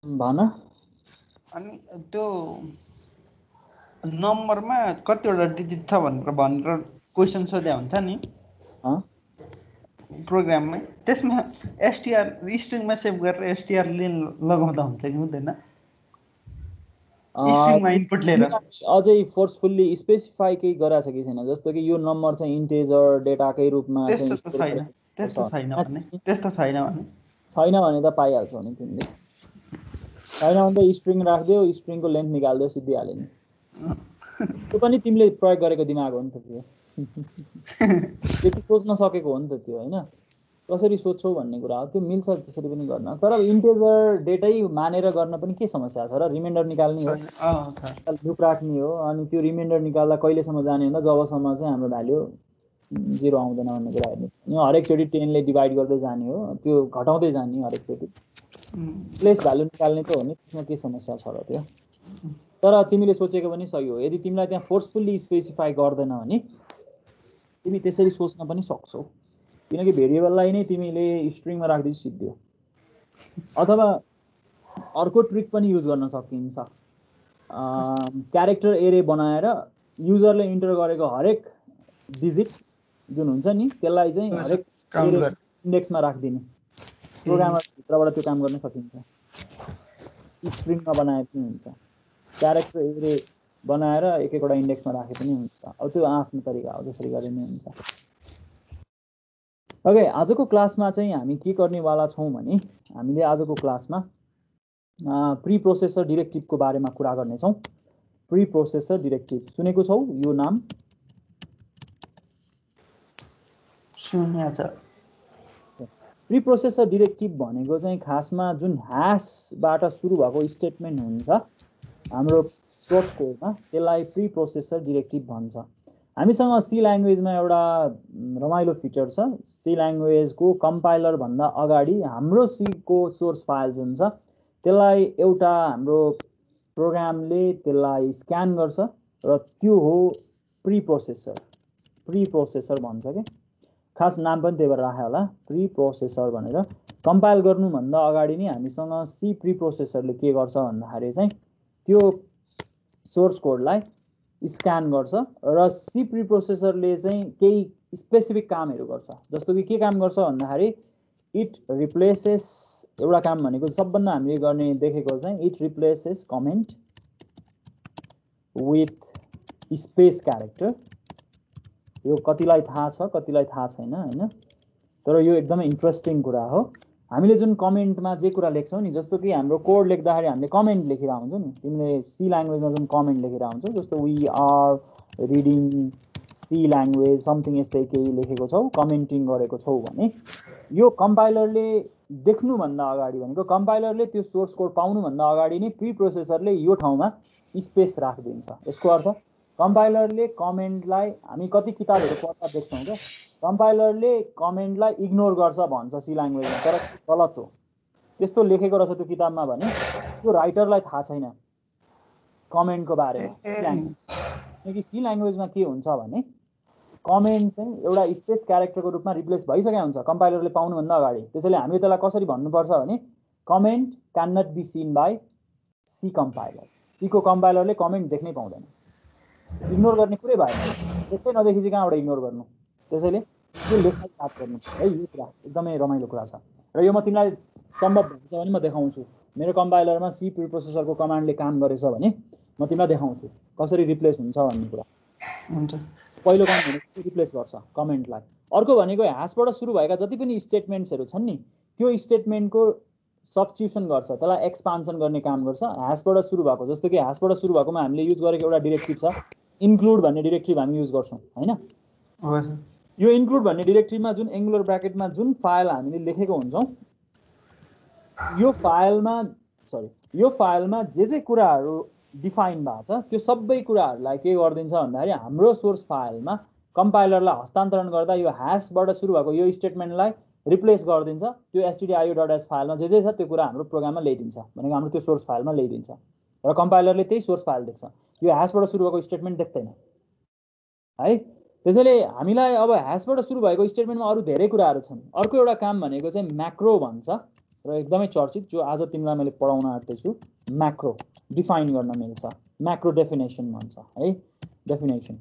भन। अनि त्यो नम्बरमा कतिवटा डिजिट छ भनेर क्वेसन सोध्या हुन्छ नि प्रोग्राममै, त्यसमा एसटिआर स्ट्रिङमा सेभ गरेर एसटिआर लिन लगाउँदा हुन्छ कि हुँदैन? स्ट्रिङमा इनपुट लिएर अझै फोर्सफुल्ली स्पेसिफाई केही गराएको छ कि छैन, जस्तो कि यो नम्बर चाहिँ इन्टेजर डेटाकै रूपमा त्यस्तो त छैन भने छैन भने त पाइहाल्छौ नि तिमीले। छैन भने त स्ट्रिङ राख्दियो, स्ट्रिङको लेन्थ निकाल्दियो, सिद्धिहाल्यो नि। त्यो पनि तिमीले प्रयोग गरेको दिमाग हो नि त त्यो। त्यति सोच्न सकेको हो नि त त्यो, होइन? कसरी सोध्छौ भन्ने कुरा हो, त्यो मिल्छ त्यसरी पनि गर्न। तर इन्टेजर डेटै मानेर गर्न पनि के समस्या छ र? रिमाइन्डर निकाल्ने हो, लुप राख्ने हो, अनि त्यो रिमाइन्डर निकाल्दा कहिलेसम्म जाने भन्दा जबसम्म चाहिँ हाम्रो भ्याल्यु 0 आउँदैन भन्ने कुरा हेर्ने। यहाँ हरेकचोटि 10 ले डिभाइड गर्दै जाने हो, त्यो घटाउँदै जाने हरेकचोटि। प्लेस भ्यालु निकाल्ने त हो नि, त्यसमा के समस्या छ र त्यो? तर तिमीले सोचेको पनि सही हो। यदि तिमीलाई त्यहाँ फोर्सफुल्ली स्पेसिफाई गर्दैन भने तिमी त्यसरी सोच्न पनि सक्छौ, किनकि भेरिएबललाई नै तिमीले स्ट्रिङमा राख्दै सिद्धियो। अथवा अर्को ट्रिक पनि युज गर्न सकिन्छ। क्यारेक्टर एरे बनाएर युजरले इन्टर गरेको हरेक डिजिट जुन हुन्छ नि त्यसलाई चाहिँ हरेक इन्डेक्समा राखिदिने। प्रोग्रामरभित्रबाट त्यो काम गर्न सकिन्छ। स्ट्रिङमा बनाए पनि हुन्छ, क्यारेक्टर एरे बनाएर एक एकवटा इन्डेक्समा राखे पनि हुन्छ। अब त्यो आफ्नो तरिका हो, जसरी गरे पनि हुन्छ। ओके, आजको क्लासमा चाहिँ हामी के गर्नेवाला छौँ भने हामीले आजको क्लासमा प्री प्रोसेसर डिरेक्टिभको बारेमा कुरा गर्नेछौँ। प्री प्रोसेसर डिरेक्टिभ सुनेको छौ यो नाम? सुनेको छ। प्री प्रोसेसर डिरेक्टिभ भनेको चाहिँ खासमा जुन ह्यासबाट सुरु भएको स्टेटमेन्ट हुन्छ हाम्रो सोर्स कोडमा, त्यसलाई प्री प्रोसेसर डिरेक्टिभ भन्छ। हामीसँग सी ल्याङ्ग्वेजमा एउटा रमाइलो फिचर छ। सी ल्याङ्ग्वेजको कम्पाइलर भन्दा अगाडि हाम्रो सीको सोर्स फाइल जुन छ त्यसलाई एउटा हाम्रो प्रोग्रामले त्यसलाई स्क्यान गर्छ र त्यो हो प्री प्रोसेसर भन्छ के। खास नाम पनि त्यही भएर राखे होला, प्री प्रोसेसर भनेर। कम्पाइल गर्नुभन्दा अगाडि नै हामीसँग सी प्री प्रोसेसरले के गर्छ भन्दाखेरि चाहिँ त्यो सोर्स कोडलाई स्क्यान गर्छ र सी प्री प्रोसेसरले चाहिँ केही स्पेसिफिक कामहरू गर्छ। जस्तो कि के काम गर्छ भन्दाखेरि इट रिप्लेसेस, एउटा काम भनेको सबभन्दा हामीले गर्ने देखेको चाहिँ it replaces comment with space character. यो कतिलाई थाहा छ, कतिलाई थाहा छैन, हैन? तर यो एकदमै इन्ट्रेस्टिङ कुरा हो। हामीले जुन कमेन्टमा जे कुरा लेख्छौँ नि, जस्तो कि हाम्रो कोड लेख्दाखेरि हामीले कमेन्ट लेखेर हुन्छ नि, तिमीले सी ल्याङ्ग्वेजमा जुन कमेन्ट लेखेर हुन्छौ, जस्तो we are reading C language something यस्तै केही लेखेको छौ, कमेन्टिङ गरेको छौ भने यो कम्पाइलरले देख्नुभन्दा अगाडि भनेको कम्पाइलरले त्यो सोर्स कोड पाउनुभन्दा अगाडि नै प्री प्रोसेसरले यो ठाउँमा स्पेस राखिदिन्छ। यसको अर्थ कम्पाइलरले कमेन्टलाई, हामी कति किताबहरू पढ्दा देख्छौँ क्या, कम्पाइलरले कमेन्टलाई इग्नोर गर्छ भन्छ सी ल्याङ्ग्वेजमा, तर गलत हो। त्यस्तो लेखेको रहेछ त्यो किताबमा भने त्यो राइटरलाई थाहा छैन कमेन्टको बारेमा सी ल्याङ्ग्वेज। किनकि सी ल्याङ्ग्वेजमा के हुन्छ भने कमेन्ट चाहिँ एउटा स्पेस क्यारेक्टरको रूपमा रिप्लेस भइसकेको हुन्छ कम्पाइलरले पाउनुभन्दा अगाडि। त्यसैले हामीले त्यसलाई कसरी भन्नुपर्छ भने comment can not be seen by C compiler. सीको कम्पाइलरले कमेन्ट देख्नै पाउँदैन, इग्नोर गर्ने कुरै भएन। देख्दै नदेखि चाहिँ कहाँबाट इग्नोर गर्नु? त्यसैले त्यो लेख्न याद गर्नु है। यो कुरा एकदमै रमाइलो कुरा छ र यो म तिमीलाई सम्भव भन्छ भने म देखाउँछु। मेरो कम्पाइलरमा सी प्री प्रोसेसरको कमान्डले काम गरेछ भने म तिमीलाई देखाउँछु कसरी रिप्लेस हुन्छ भन्ने कुरा। हुन्छ। पहिलो काम भनेको रिप्लेस गर्छ कमेन्टलाई। अर्को भनेको ह्यासबाट सुरु भएका जति पनि स्टेटमेन्ट्सहरू छन् नि त्यो स्टेटमेन्टको सब्स्टिट्युसन गर्छ, त्यसलाई एक्सपान्सन गर्ने काम गर्छ ह्यासबाट सुरु भएको। जस्तो कि ह्यासबाट सुरु भएकोमा हामीले युज गरेको एउटा डिरेक्टिभ छ इन्क्लुड भन्ने डिरेक्टिभ हामी युज गर्छौँ, होइन? यो इन्क्लुड भन्ने डिरेक्टिभमा जुन एङ्गुलर ब्राकेटमा जुन फाइल हामीले लेखेको हुन्छौँ यो फाइलमा जे कुराहरू डिफाइन भएको छ त्यो सबै कुराहरूलाई के गरिदिन्छ भन्दाखेरि हाम्रो सोर्स फाइलमा कम्पाइलरलाई हस्तान्तरण गर्दा यो ह्यासबाट सुरु भएको यो स्टेटमेन्टलाई रिप्लेस गरिदिन्छ। त्यो stdio.h फाइलमा जे छ त्यो कुरा हाम्रो प्रोग्राममा ल्याइदिन्छ, भनेको हाम्रो त्यो सोर्स फाइलमा ल्याइदिन्छ र कम्पाइलरले त्यही सोर्स फाइल देख्छ, यो ह्यासबाट सुरु भएको स्टेटमेन्ट देख्दैन है। त्यसैले हामीलाई अब ह्यासबाट सुरु भएको स्टेटमेन्टमा अरू धेरै कुराहरू छन्। अर्को एउटा काम भनेको चाहिँ म्याक्रो भन्छ। र एकदमै चर्चित जो आज तिमीलाई मैले पढाउन आँट्दैछु म्याक्रो डिफाइन गर्न मिल्छ म्याक्रो डेफिनेसन भन्छ है डेफिनेसन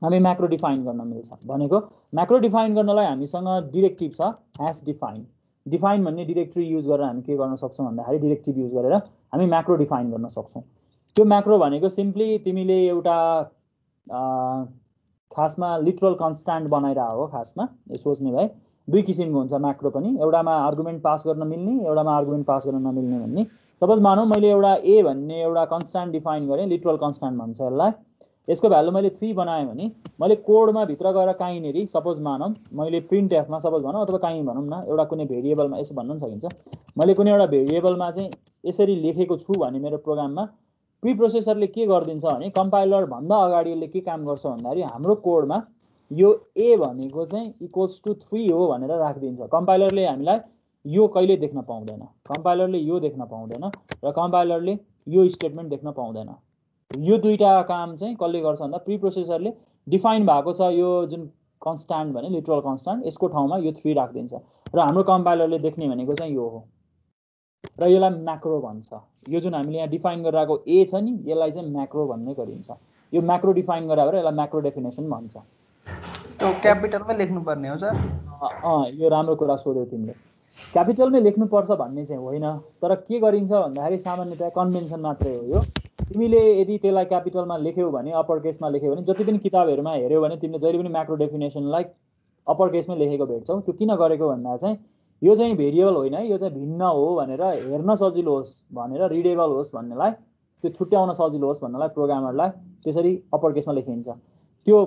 हामी म्याक्रो डिफाइन गर्न मिल्छ भनेको म्याक्रो डिफाइन गर्नलाई हामीसँग डिरेक्टिभ छ ह्यास डिफाइन डिफाइन भन्ने डिरेक्टरी युज गरेर हामी के गर्न सक्छौँ भन्दाखेरि डिरेक्टिभ युज गरेर हामी म्याक्रो डिफाइन गर्न सक्छौँ त्यो म्याक्रो भनेको सिम्पली तिमीले एउटा खासमा लिटरल कन्स्ट्यान्ट बनाइरहेको हो खासमा यो सोच्ने भए दुई किसिमको हुन्छ म्याक्रो पनि एउटामा आर्गुमेन्ट पास गर्न मिल्ने एउटामा आर्गुमेन्ट पास गर्न नमिल्ने भन्ने सपोज मानौँ मैले एउटा ए भन्ने एउटा कन्स्ट्यान्ट डिफाइन गरेँ लिटरल कन्स्ट्यान्ट भन्छ यसलाई यसको भ्यालु मैले 3 बनाएँ भने मैले कोडमा भित्र गएर काहीँनेरि सपोज मानौँ मैले प्रिन्ट एफमा सपोज भनौँ अथवा काहीँ भनौँ न एउटा कुनै भेरिएबलमा यसो भन्न सकिन्छ मैले कुनै एउटा भेरिएबलमा चाहिँ यसरी लेखेको छु भने मेरो प्रोग्राममा प्री प्रोसेसरले के गरिदिन्छ भने कम्पाइलर भन्दा अगाडि यसले के काम गर्छ भन्दाखेरि हाम्रो कोडमा यो ए भनेको चाहिँ इक्वल्स टु 3 हो भनेर राखिदिन्छ कम्पाइलरले हामीलाई यो कहिले देख्न पाउँदैन कम्पाइलरले यो देख्न पाउँदैन र कम्पाइलरले यो स्टेटमेन्ट देख्न पाउँदैन यो दुईटा काम चाहिँ कसले गर्छ भन्दा प्री प्रोसेसरले डिफाइन भएको छ यो जुन कन्स्ट्यान्ट भने लिटरल कन्स्ट्यान्ट यसको ठाउँमा यो 3 राखिदिन्छ र हाम्रो कम्पाइलरले देख्ने भनेको चाहिँ यो हो र यसलाई म्याक्रो भन्छ यो जुन हामीले यहाँ डिफाइन गरिरहेको ए छ नि यसलाई चाहिँ म्याक्रो भन्ने गरिन्छ यो म्याक्रो डिफाइन गराएर यसलाई म्याक्रो डेफिनेसन भन्छ त्यो क्यापिटलमै लेख्नुपर्ने हो सर यो राम्रो कुरा सोध्यौ तिमीले क्यापिटलमै लेख्नुपर्छ भन्ने चाहिँ होइन तर के गरिन्छ भन्दाखेरि सामान्यतया कन्भेन्सन मात्रै हो यो तिमीले यदि त्यसलाई क्यापिटलमा लेख्यौ भने अप्पर केसमा लेख्यौ भने जति पनि किताबहरुमा हेर्यौ भने तिमीले जहिले पनि म्याक्रो डेफिनेसनलाई अप्पर केसमै लेखेको भेट्छौ त्यो किन गरेको भन्दा चाहिँ यो चाहिँ भेरिएबल होइन है यो चाहिँ भिन्न हो भनेर हेर्न सजिलो होस् भनेर रिडेबल होस् भन्नेलाई त्यो छुट्याउन सजिलो होस् भन्नलाई प्रोग्रामरलाई त्यसरी अप्पर केसमा लेखिन्छ त्यो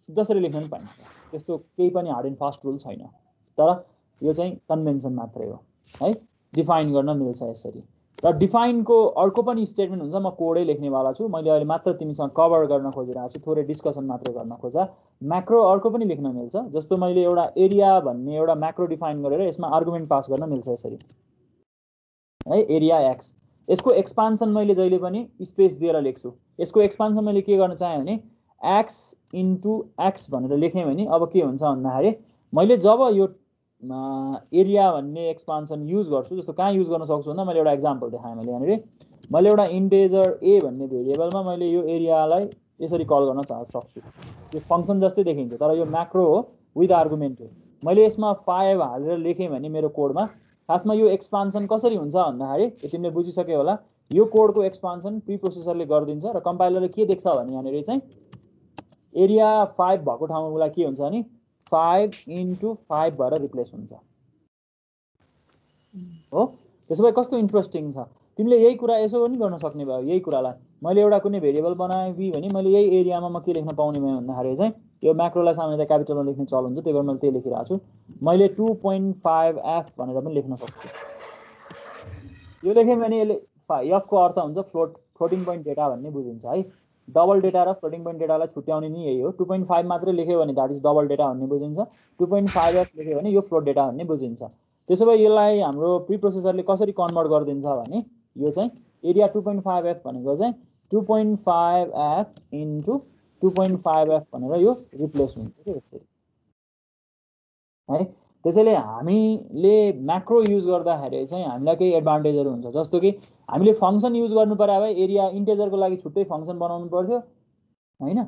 जसरी लेख्न पनि पाइन्छ त्यस्तो केही पनि हार्ड एन्ड फास्ट रुल छैन तर यो चाहिँ कन्भेन्सन मात्रै हो है डिफाइन गर्न मिल्छ यसरी र डिफाइनको अर्को पनि स्टेटमेन्ट हुन्छ म कोडै लेख्नेवाला छु मैले अहिले मात्र तिमीसँग कभर गर्न खोजिरहेको छु थोरै डिस्कसन मात्र गर्न खोजा म्याक्रो अर्को पनि लेख्न मिल्छ जस्तो मैले एउटा एरिया भन्ने एउटा म्याक्रो डिफाइन गरेर यसमा आर्गुमेन्ट पास गर्न मिल्छ यसरी है एरिया एक्स यसको एक्सपान्सन मैले जहिले पनि स्पेस दिएर लेख्छु यसको एक्सपान्सन मैले के गर्न चाहे भने x इन्टु x भनेर लेखेँ भने अब के हुन्छ भन्दाखेरि मैले जब यो एरिया भन्ने एक्सपान्सन युज गर्छु जस्तो कहाँ युज गर्न सक्छु भन्दा मैले एउटा एक्जाम्पल देखाएँ मैले यहाँनिर मैले एउटा इन्टेजर a भन्ने भेरिएबलमा मैले यो एरियालाई यसरी कल गर्न सक्छु यो फङ्सन जस्तै देखिन्छ तर यो म्याक्रो हो विथ आर्गुमेन्ट हो मैले यसमा 5 हालेर लेखेँ भने मेरो कोडमा खासमा यो एक्सपान्सन कसरी हुन्छ भन्दाखेरि तिमीले बुझिसक्यौ होला यो कोडको एक्सपान्सन प्री प्रोसेसरले गरिदिन्छ र कम्पाइलरले के देख्छ भने यहाँनिर चाहिँ एरिया 5 भएको ठाउँमा उसलाई के हुन्छ भने 5 इन्टु 5 भएर रिप्लेस हुन्छ हो त्यसो भए कस्तो इन्ट्रेस्टिङ छ तिमीले यही कुरा यसो पनि गर्न सक्ने भयो यही कुरालाई मैले एउटा कुनै भेरिएबल बनाएँ v भने मैले यही एरियामा म के लेख्न पाउने भयो भन्दाखेरि चाहिँ यो म्याक्रोलाई सामान्यतया क्यापिटलमा लेख्ने चलन हुन्छ त्यही भएर मैले त्यही लेखिरहेको छु मैले 2.5f भनेर पनि लेख्न सक्छु यो लेखेँ भने यसले f को अर्थ हुन्छ फ्लोटिङ पोइन्ट डेटा भन्ने बुझिन्छ है डबल डेटा र फ्लोटिङ पोइन्ट डेटालाई छुट्याउने नि यही हो 2.5 मात्रै लेख्यो भने द्याट इज डबल डेटा भन्ने बुझिन्छ 2.5f लेख्यो भने यो फ्लोट डेटा भन्ने बुझिन्छ त्यसो भए यसलाई हाम्रो प्री प्रोसेसरले कसरी कन्भर्ट गरिदिन्छ भने यो चाहिँ एरिया 2.5f भनेको चाहिँ 2.5f इन्टु 2.5f भनेर यो रिप्लेस हुन्छ के यसरी है त्यसैले हामीले म्याक्रो युज गर्दाखेरि चाहिँ हामीलाई केही एडभान्टेजहरू हुन्छ जस्तो कि हामीले फङ्सन युज गर्नु पर्यो भए एरिया इन्टेजरको लागि छुट्टै फङ्सन बनाउनु पर्थ्यो हैन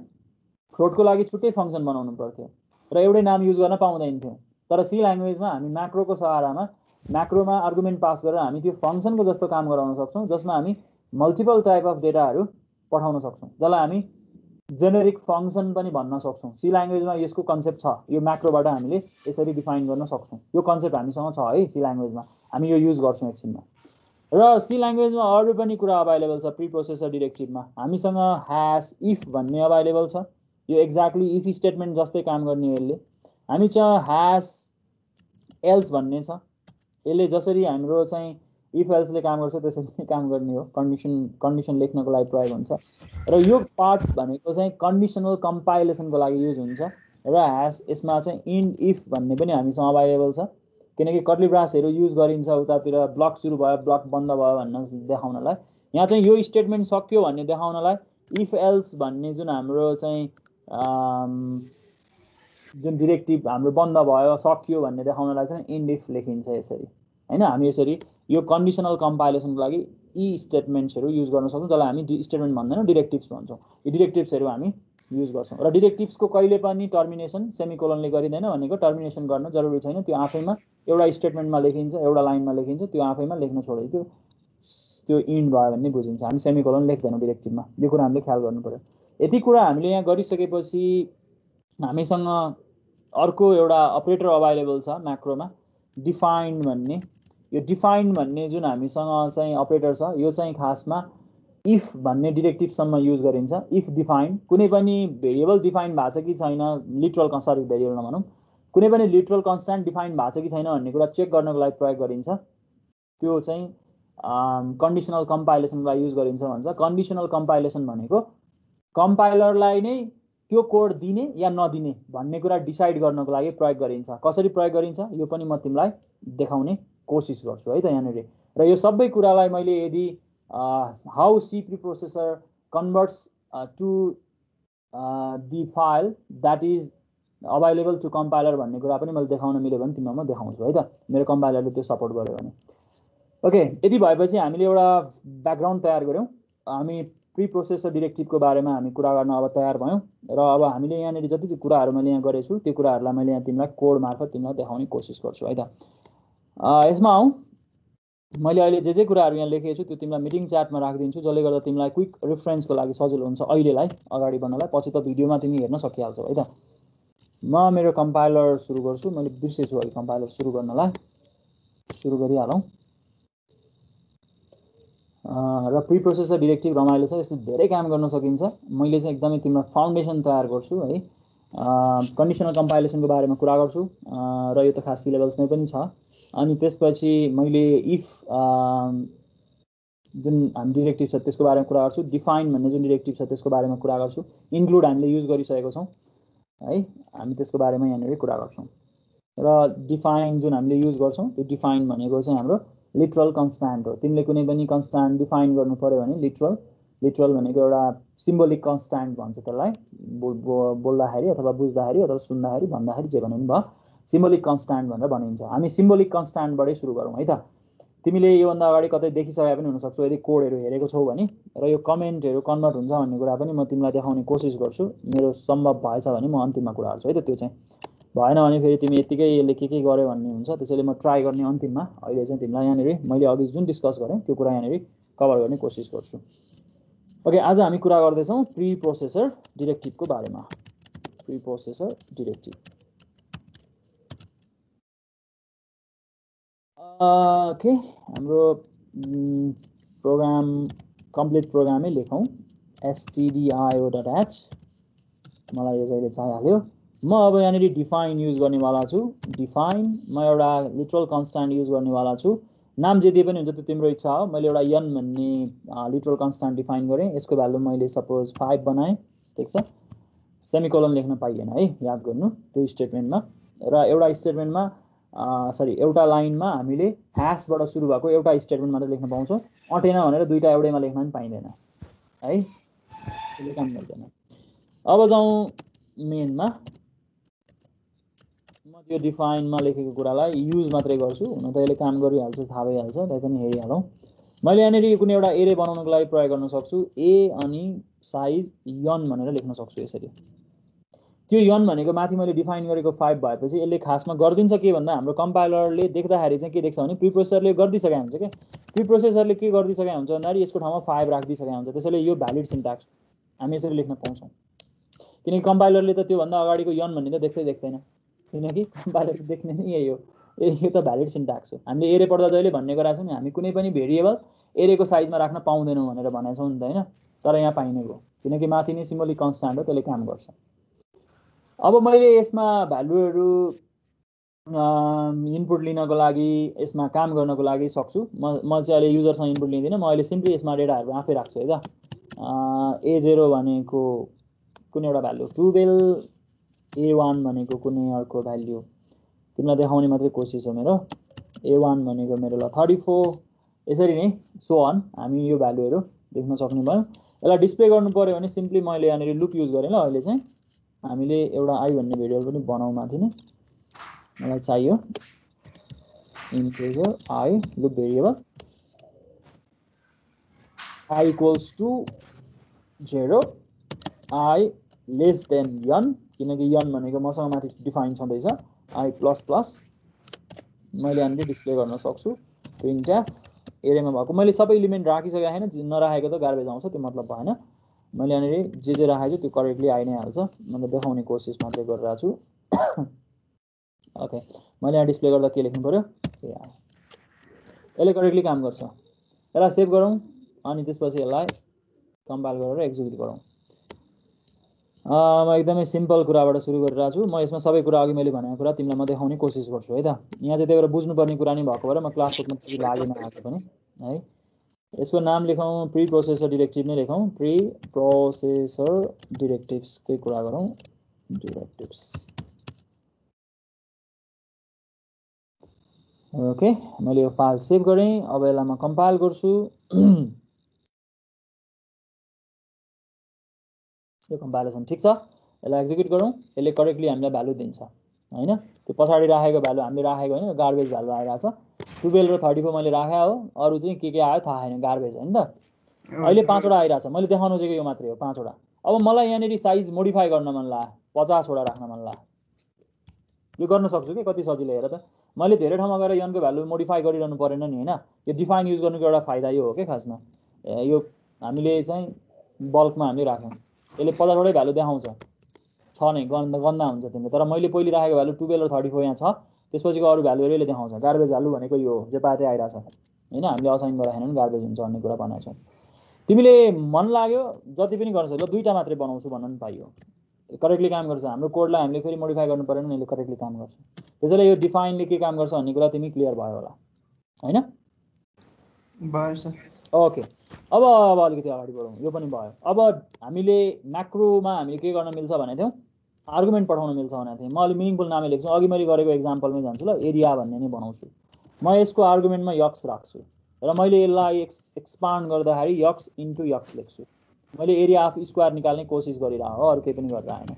फ्लोटको लागि छुट्टै फङ्सन बनाउनु पर्थ्यो र एउटै नाम युज गर्न पाउँदैन थियो तर सी ल्याङ्ग्वेजमा हामी म्याक्रोको सहारामा म्याक्रोमा आर्गुमेन्ट पास गरेर हामी त्यो फङ्सनको जस्तो काम गराउन सक्छौँ जसमा हामी मल्टिपल टाइप अफ डेटाहरू पठाउन सक्छौँ जसलाई हामी जेनेरिक फङ्सन पनि भन्न सक्छौँ सी ल्याङ्ग्वेजमा यसको कन्सेप्ट छ यो म्याक्रोबाट हामीले यसरी डिफाइन गर्न सक्छौँ यो कन्सेप्ट हामीसँग छ है सी ल्याङ्ग्वेजमा हामी यो युज गर्छौँ एकछिनमा र सी ल्याङ्ग्वेजमा अरू पनि कुरा अभाइलेबल छ प्री प्रोसेसर डिरेक्टिभमा हामीसँग ह्यास इफ भन्ने अभाइलेबल छ यो एक्ज्याक्टली इफ स्टेटमेन्ट जस्तै काम गर्ने यसले हामीसँग ह्यास एल्स भन्ने छ यसले जसरी हाम्रो चाहिँ इफ एल्सले काम गर्छ त्यसरी काम गर्ने हो कन्डिसन लेख्नको लागि प्रयोग हुन्छ र यो पार्ट भनेको चाहिँ कन्डिसनल कम्पाइलेसनको लागि युज हुन्छ र ह्यास यसमा चाहिँ इन्ड इफ भन्ने पनि हामीसँग अभाइलेबल छ किनकि कर्ली ब्रासहरू युज गरिन्छ उतातिर ब्लक सुरु भयो ब्लक बन्द भयो भन्न देखाउनलाई यहाँ चाहिँ यो स्टेटमेन्ट सक्यो भन्ने देखाउनलाई इफ एल्स भन्ने जुन हाम्रो चाहिँ जुन डिरेक्टिभ हाम्रो बन्द भयो सकियो भन्ने देखाउनलाई चाहिँ इन्ड इफ लेखिन्छ यसरी हैन। हामी यसरी यो कन्डिसनल कम्पाइलेसनको लागि यी स्टेटमेन्ट्सहरु युज गर्न सक्छौं, जसलाई हामी स्टेटमेन्ट भन्दैनौं, डिरेक्टिभ्स भन्छौं। यी डिरेक्टिभ्सहरु हामी युज गर्छौं र डिरेक्टिभ्सको कहिले पनि टर्मिनेसन सेमिकोलनले गरिदैन भनेको टर्मिनेसन गर्न जरुरी छैन। त्यो आफैमा एउटा स्टेटमेन्टमा लेखिन्छ, एउटा लाइनमा लेखिन्छ, त्यो आफैमा लेख्न छोडेको त्यो इन्ड भयो भन्ने बुझिन्छ। हामी सेमिकोलन लेख्दैनौं डिरेक्टिभमा, यो कुरा हामीले ख्याल गर्नु पर्यो। यति कुरा हामीले यहाँ गरिसकेपछि हामीसँग अर्को एउटा अपरेटर अभाइलेबल छ म्याक्रोमा, डिफाइन भन्ने। यो डिफाइन भन्ने जुन हामीसँग चाहिँ अपरेटर छ, यो चाहिँ खासमा इफ भन्ने डिरेक्टिभसम्म युज गरिन्छ। इफ डिफाइन, कुनै पनि भेरिएबल डिफाइन भएको छ कि छैन, लिटरल सरी भेरिएबल नभनौं, कुनै पनि लिटरल कन्स्ट्यान्ट डिफाइन भएको छ कि छैन भन्ने कुरा चेक गर्नको लागि प्रयोग गरिन्छ। त्यो चाहिँ कन्डिसनल कम्पाइलेसनलाई युज गरिन्छ भन्छ। कन्डिसनल कम्पाइलेसन भनेको कम्पाइलरलाई नै त्यो कोड दिने या नदिने भन्ने कुरा डिसाइड गर्नको लागि प्रयोग गरिन्छ। कसरी प्रयोग गरिन्छ यो पनि म तिमीलाई देखाउने कोसिस गर्छु है त यहाँनेरि। र यो सबै कुरालाई मैले यदि how C preprocessor converts to the file that is available to compiler भन्ने कुरा पनि मैले देखाउन मिल्यो भने तिमीलाई म देखाउँछु है त, मेरो कम्पाइलरले त्यो सपोर्ट गर्यो भने। ओके, यति भएपछि हामीले एउटा ब्याकग्राउन्ड तयार गर्यौं। हामी प्रिप्रोसेसर डिरेक्टिभको बारेमा हामी कुरा गर्न अब तयार भयौं र अब हामीले यहाँनेरि जति चाहिँ कुराहरू मैले यहाँ गरेछु त्यो कुराहरूलाई मैले यहाँ तिमीलाई कोड मार्फत तिमीलाई देखाउने कोसिस गर्छु है त। यसमा आउँ, मैले अहिले जे कुराहरू यहाँ लेखेको छु त्यो तिमीलाई मिटिङ च्याटमा राखिदिन्छु, जसले गर्दा तिमीलाई क्विक रेफरेन्सको लागि सजिलो हुन्छ अहिलेलाई अगाडि बढ्नलाई। पछि त भिडियोमा तिमी हेर्न सकिहाल्छौ है त। म मेरो कम्पाइलर सुरु गर्छु, मैले बिर्सेछु अहिले कम्पाइलर सुरु गर्नलाई। सुरु गरिहालौँ। र प्रिप्रोसेसर डिरेक्टिभ रमाइलो छ, यसले धेरै काम गर्न सकिन्छ। मैले चाहिँ एकदमै तिमीलाई फाउन्डेसन तयार गर्छु है। कन्डिसनल कम्पाइलेसनको बारेमा कुरा गर्छु र यो त खास सी लेभल्समै पनि छ। अनि त्यसपछि मैले इफ जुन हामी डिरेक्टिभ छ त्यसको बारेमा कुरा गर्छु, डिफाइन भन्ने जुन डिरेक्टिभ छ त्यसको बारेमा कुरा गर्छु, इन्क्लुड हामीले युज गरिसकेको छौँ है, हामी त्यसको बारेमा यहाँनिर कुरा गर्छौँ। र डिफाइन जुन हामीले युज गर्छौँ त्यो डिफाइन भनेको चाहिँ हाम्रो लिटरल कन्स्ट्यान्ट हो। तिमीले कुनै पनि कन्स्ट्यान्ट डिफाइन गर्नु पर्यो भने लिटरल भनेको एउटा सिम्बोलिक कन्स्ट्यान्ट भन्छ त्यसलाई, बोल्दाखेरि अथवा बुझ्दाखेरि अथवा सुन्दाखेरि भन्दाखेरि जे भने पनि भयो, सिम्बोलिक कन्स्ट्यान्ट भनेर भनिन्छ। हामी सिम्बोलिक कन्स्ट्यान्टबाटै सुरु गरौँ है त। तिमीले योभन्दा अगाडि कतै देखिसके पनि हुनसक्छौ यदि कोडहरू हेरेको छौ भने, र यो कमेन्टहरू कन्भर्ट हुन्छ भन्ने कुरा पनि म तिमीलाई देखाउने कोसिस गर्छु। मेरो सम्भव भएछ भने म अन्तिममा कुरा गर्छु है त। त्यो चाहिँ भएन भने फेरि तिमी यतिकै यसले के गर्यो भन्ने हुन्छ, त्यसैले म ट्राई गर्ने अन्तिममा। अहिले चाहिँ तिमीलाई यहाँनिर मैले अघि जुन डिस्कस गरेँ त्यो कुरा यहाँनिर कभर गर्ने कोसिस गर्छु। ओके, आज हामी कुरा गर्दैछौँ प्रिप्रोसेसर डिरेक्टिभको बारेमा। प्रिप्रोसेसर डिरेक्टिभ। ओके, हाम्रो प्रोग्राम कम्प्लिट प्रोग्रामै लेखौँ, stdio.h। मलाई यो चाहिँ चाहिहाल्यो। म अब यहाँनिर डिफाइन युज गर्नेवाला छु। डिफाइन, म एउटा लिटरल कन्स्ट्यान्ट युज गर्नेवाला छु। नाम जे दिए पनि हुन्छ त्यो तिम्रो इच्छा हो। मैले एउटा n भन्ने लिटरल कन्स्ट्यान्ट डिफाइन गरेँ। यसको भ्यालु मैले सपोज 5 बनाएँ, ठिक छ। सेमिकोलन लेख्न पाइएन है, याद गर्नु त्यो स्टेटमेन्टमा। र एउटा स्टेटमेन्टमा एउटा लाइनमा हामीले ह्यासबाट सुरु भएको एउटा स्टेटमेन्ट मात्र लेख्न पाउँछौँ। अटेन भनेर दुईटा एउटैमा लेख्न पनि पाइँदैन है, त्यसले काम गर्दैन। अब जाउँ मेनमा। म त्यो डिफाइनमा लेखेको कुरालाई युज मात्रै गर्छु, हुन त यसले काम गरिहाल्छ, थाहा भइहाल्छ, तैपनि हेरिहालौँ। मैले यहाँनिर कुनै एउटा एरे बनाउनको लागि प्रयोग गर्न सक्छु। ए अनि साइज n भनेर लेख्न सक्छु यसरी। त्यो n भनेको माथि मैले डिफाइन गरेको 5 भएपछि यसले खासमा गरिदिन्छ के भन्दा हाम्रो कम्पाइलरले देख्दाखेरि चाहिँ के देख्छ भने प्रिप्रोसेसरले गरिदिइसकेको हुन्छ के। प्रिप्रोसेसरले के गरिदिइसकेको हुन्छ भन्दाखेरि यसको ठाउँमा 5 राखिदिइसकेको हुन्छ, त्यसैले यो भ्यालिड सिन्ट्याक्स हामी यसरी लेख्न पाउँछौँ। किनकि कम्पाइलरले त त्योभन्दा अगाडिको n भन्ने त देख्दैन, किनकि कम्पाइलरले देख्ने नै यही हो, यो त भ्यालिड सिन्ट्याक्स हो। हामीले एरे पढ्दा जहिले भन्ने गरेका छौँ नि, हामी कुनै पनि भेरिएबल एरेको साइजमा राख्न पाउँदैनौँ भनेर भनेका छौँ नि त हैन, तर यहाँ पाइने भयो किनकि माथि नै सिम्बोलिक कन्स्ट्यान्ट हो, त्यसले काम गर्छ। अब मैले यसमा भ्यालुहरू इनपुट लिनको लागि, यसमा काम गर्नको लागि सक्छु। म चाहिँ अहिले युजरसँग इनपुट लिँदिनँ, म अहिले सिम्पली यसमा डेटाहरू आफै राख्छु है त। A0 भनेको कुनै एउटा भ्यालु 12, A1 भनेको कुनै अर्को भ्यालु, तिमीलाई देखाउने मात्रै कोसिस हो मेरो। A1 भनेको मेरो ल 34, यसरी नै सो अन हामी यो भ्यालुहरू देख्न सक्ने भयो। यसलाई डिस्प्ले गर्नु पर्यो भने सिम्पली मैले यहाँनिर लुप युज गरेँ ल। अहिले चाहिँ हामीले एउटा आई भन्ने भेरिएबल पनि बनाउँ माथि नै, मलाई चाहियो integer I loop variable I equals to 0 I less than n किनकि n भनेको मसँग माथि डिफाइन छँदैछ I प्लस प्लस मैले यहाँनिर डिस्प्ले गर्न सक्छु printf एरेमा भएको मैले सबै एलिमेन्ट राखिसकेको हैन नराखेको त गार्बेज आउँछ त्यो मतलब भएन मैले यहाँनिर जे राखेको छु त्यो करेक्टली आइ नै हाल्छ मैले देखाउने कोसिस मात्रै गरिरहेको छु ओके मैले यहाँ डिस्प्ले गर्दा के लेख्नु पर्यो यसले करेक्टली काम गर्छ यसलाई सेभ गरौँ अनि त्यसपछि यसलाई कम्पाइल गरेर एक्जिक्युट गरौँ म एकदमै सिम्पल कुराबाट सुरु गरिरहेको छु म यसमा सबै कुरा अघि मैले भनेको कुरा तिमीलाई म देखाउने कोसिस गर्छु है त यहाँ चाहिँ त्यही भएर बुझ्नुपर्ने कुरा नै भएको भएर म क्लास कोडमा त्यति लागेन आज पनि है यसको नाम लेखौँ प्री प्रोसेसर डिरेक्टिभ नै लेखौँ प्री प्रोसेसर डिरेक्टिभ्सकै कुरा गरौँ डिरेक्टिभ्स ओके मैले यो फाइल सेभ गरेँ अब यसलाई म कम्पाइल गर्छु यो कम्पाइलेसन ठीक छ यसलाई एक्जिक्युट गरौँ यसले करेक्टली हामीलाई भ्यालु दिन्छ हैन त्यो पछाडी राखेको भ्यालु हामीले राखेको हैन गार्बेज भ्यालु आइराछ 12 र 34 मैले राखे हो अरु चाहिँ के आयो थाहा छैन गार्बेज हैन त अहिले 5 वटा आइराछ मैले देखाउनु चाहिँ यो मात्रै हो 5 वटा अब मलाई यहाँनेरि साइज मोडिफाई गर्न मन ला 50 वटा राख्न मन ला यो गर्न सक्छु के कति सजिलो हेर त मैले धेरै ठाउँमा गएर n को भ्यालु मोडिफाई गरिरहनु परेन नि हैन यो डिफाइन युज गर्नुको एउटा फाइदा यो हो के खासमा यो हामीले चाहिँ बल्कमा हामीले राख्यौं यसले 50 वटै भ्यालु देखाउँछ छ नै गन्दा हुन्छ तिम्रो तर मैले पहिले राखेको भ्यालु 12 र 34 यहाँ छ त्यसपछिको अरु भ्यालुहरु यसले देखाउँछ गार्बेज भ्यालु भनेको यो हो जे पाते आइराछ हैन हामीले असाइन गराएन नि गार्बेज हुन्छ भन्ने कुरा भनेको छौं तिमीले मन लाग्यो जति पनि गर्न सक्छौ ल दुईटा मात्रै बनाउँछु भन्न नि पाइयो करेक्टली काम गर्छ हाम्रो कोडलाई हामीले फेरि मोडिफाई गर्नु परेन नि यसले करेक्टली काम गर्छ त्यसैले यो डिफाइनले के काम गर्छ भन्ने कुरा तिमी क्लियर भयो होला हैन भयो सर ओके अब अलिकति अगाडि बढौं यो पनि भयो अब हामीले म्याक्रोमा हामीले के गर्न मिल्छ भने थियौ आर्गुमेन्ट पठाउन मिल्छ भने थियौ म अलि मिनिङफुल नामै लेख्छु अघि मैले गरेको एक्जाम्पलमै जान्छु ल एरिया भन्ने नै बनाउँछु म यसको आर्गुमेन्टमा यक्स राख्छु र मैले यसलाई एक्सपान्ड गर्दाखेरि यक्स इन्टु यक्स लेख्छु मैले एरिया अफ स्क्वायर निकाल्ने कोसिस गरिरहेको हो अरु केही पनि गरिरहेन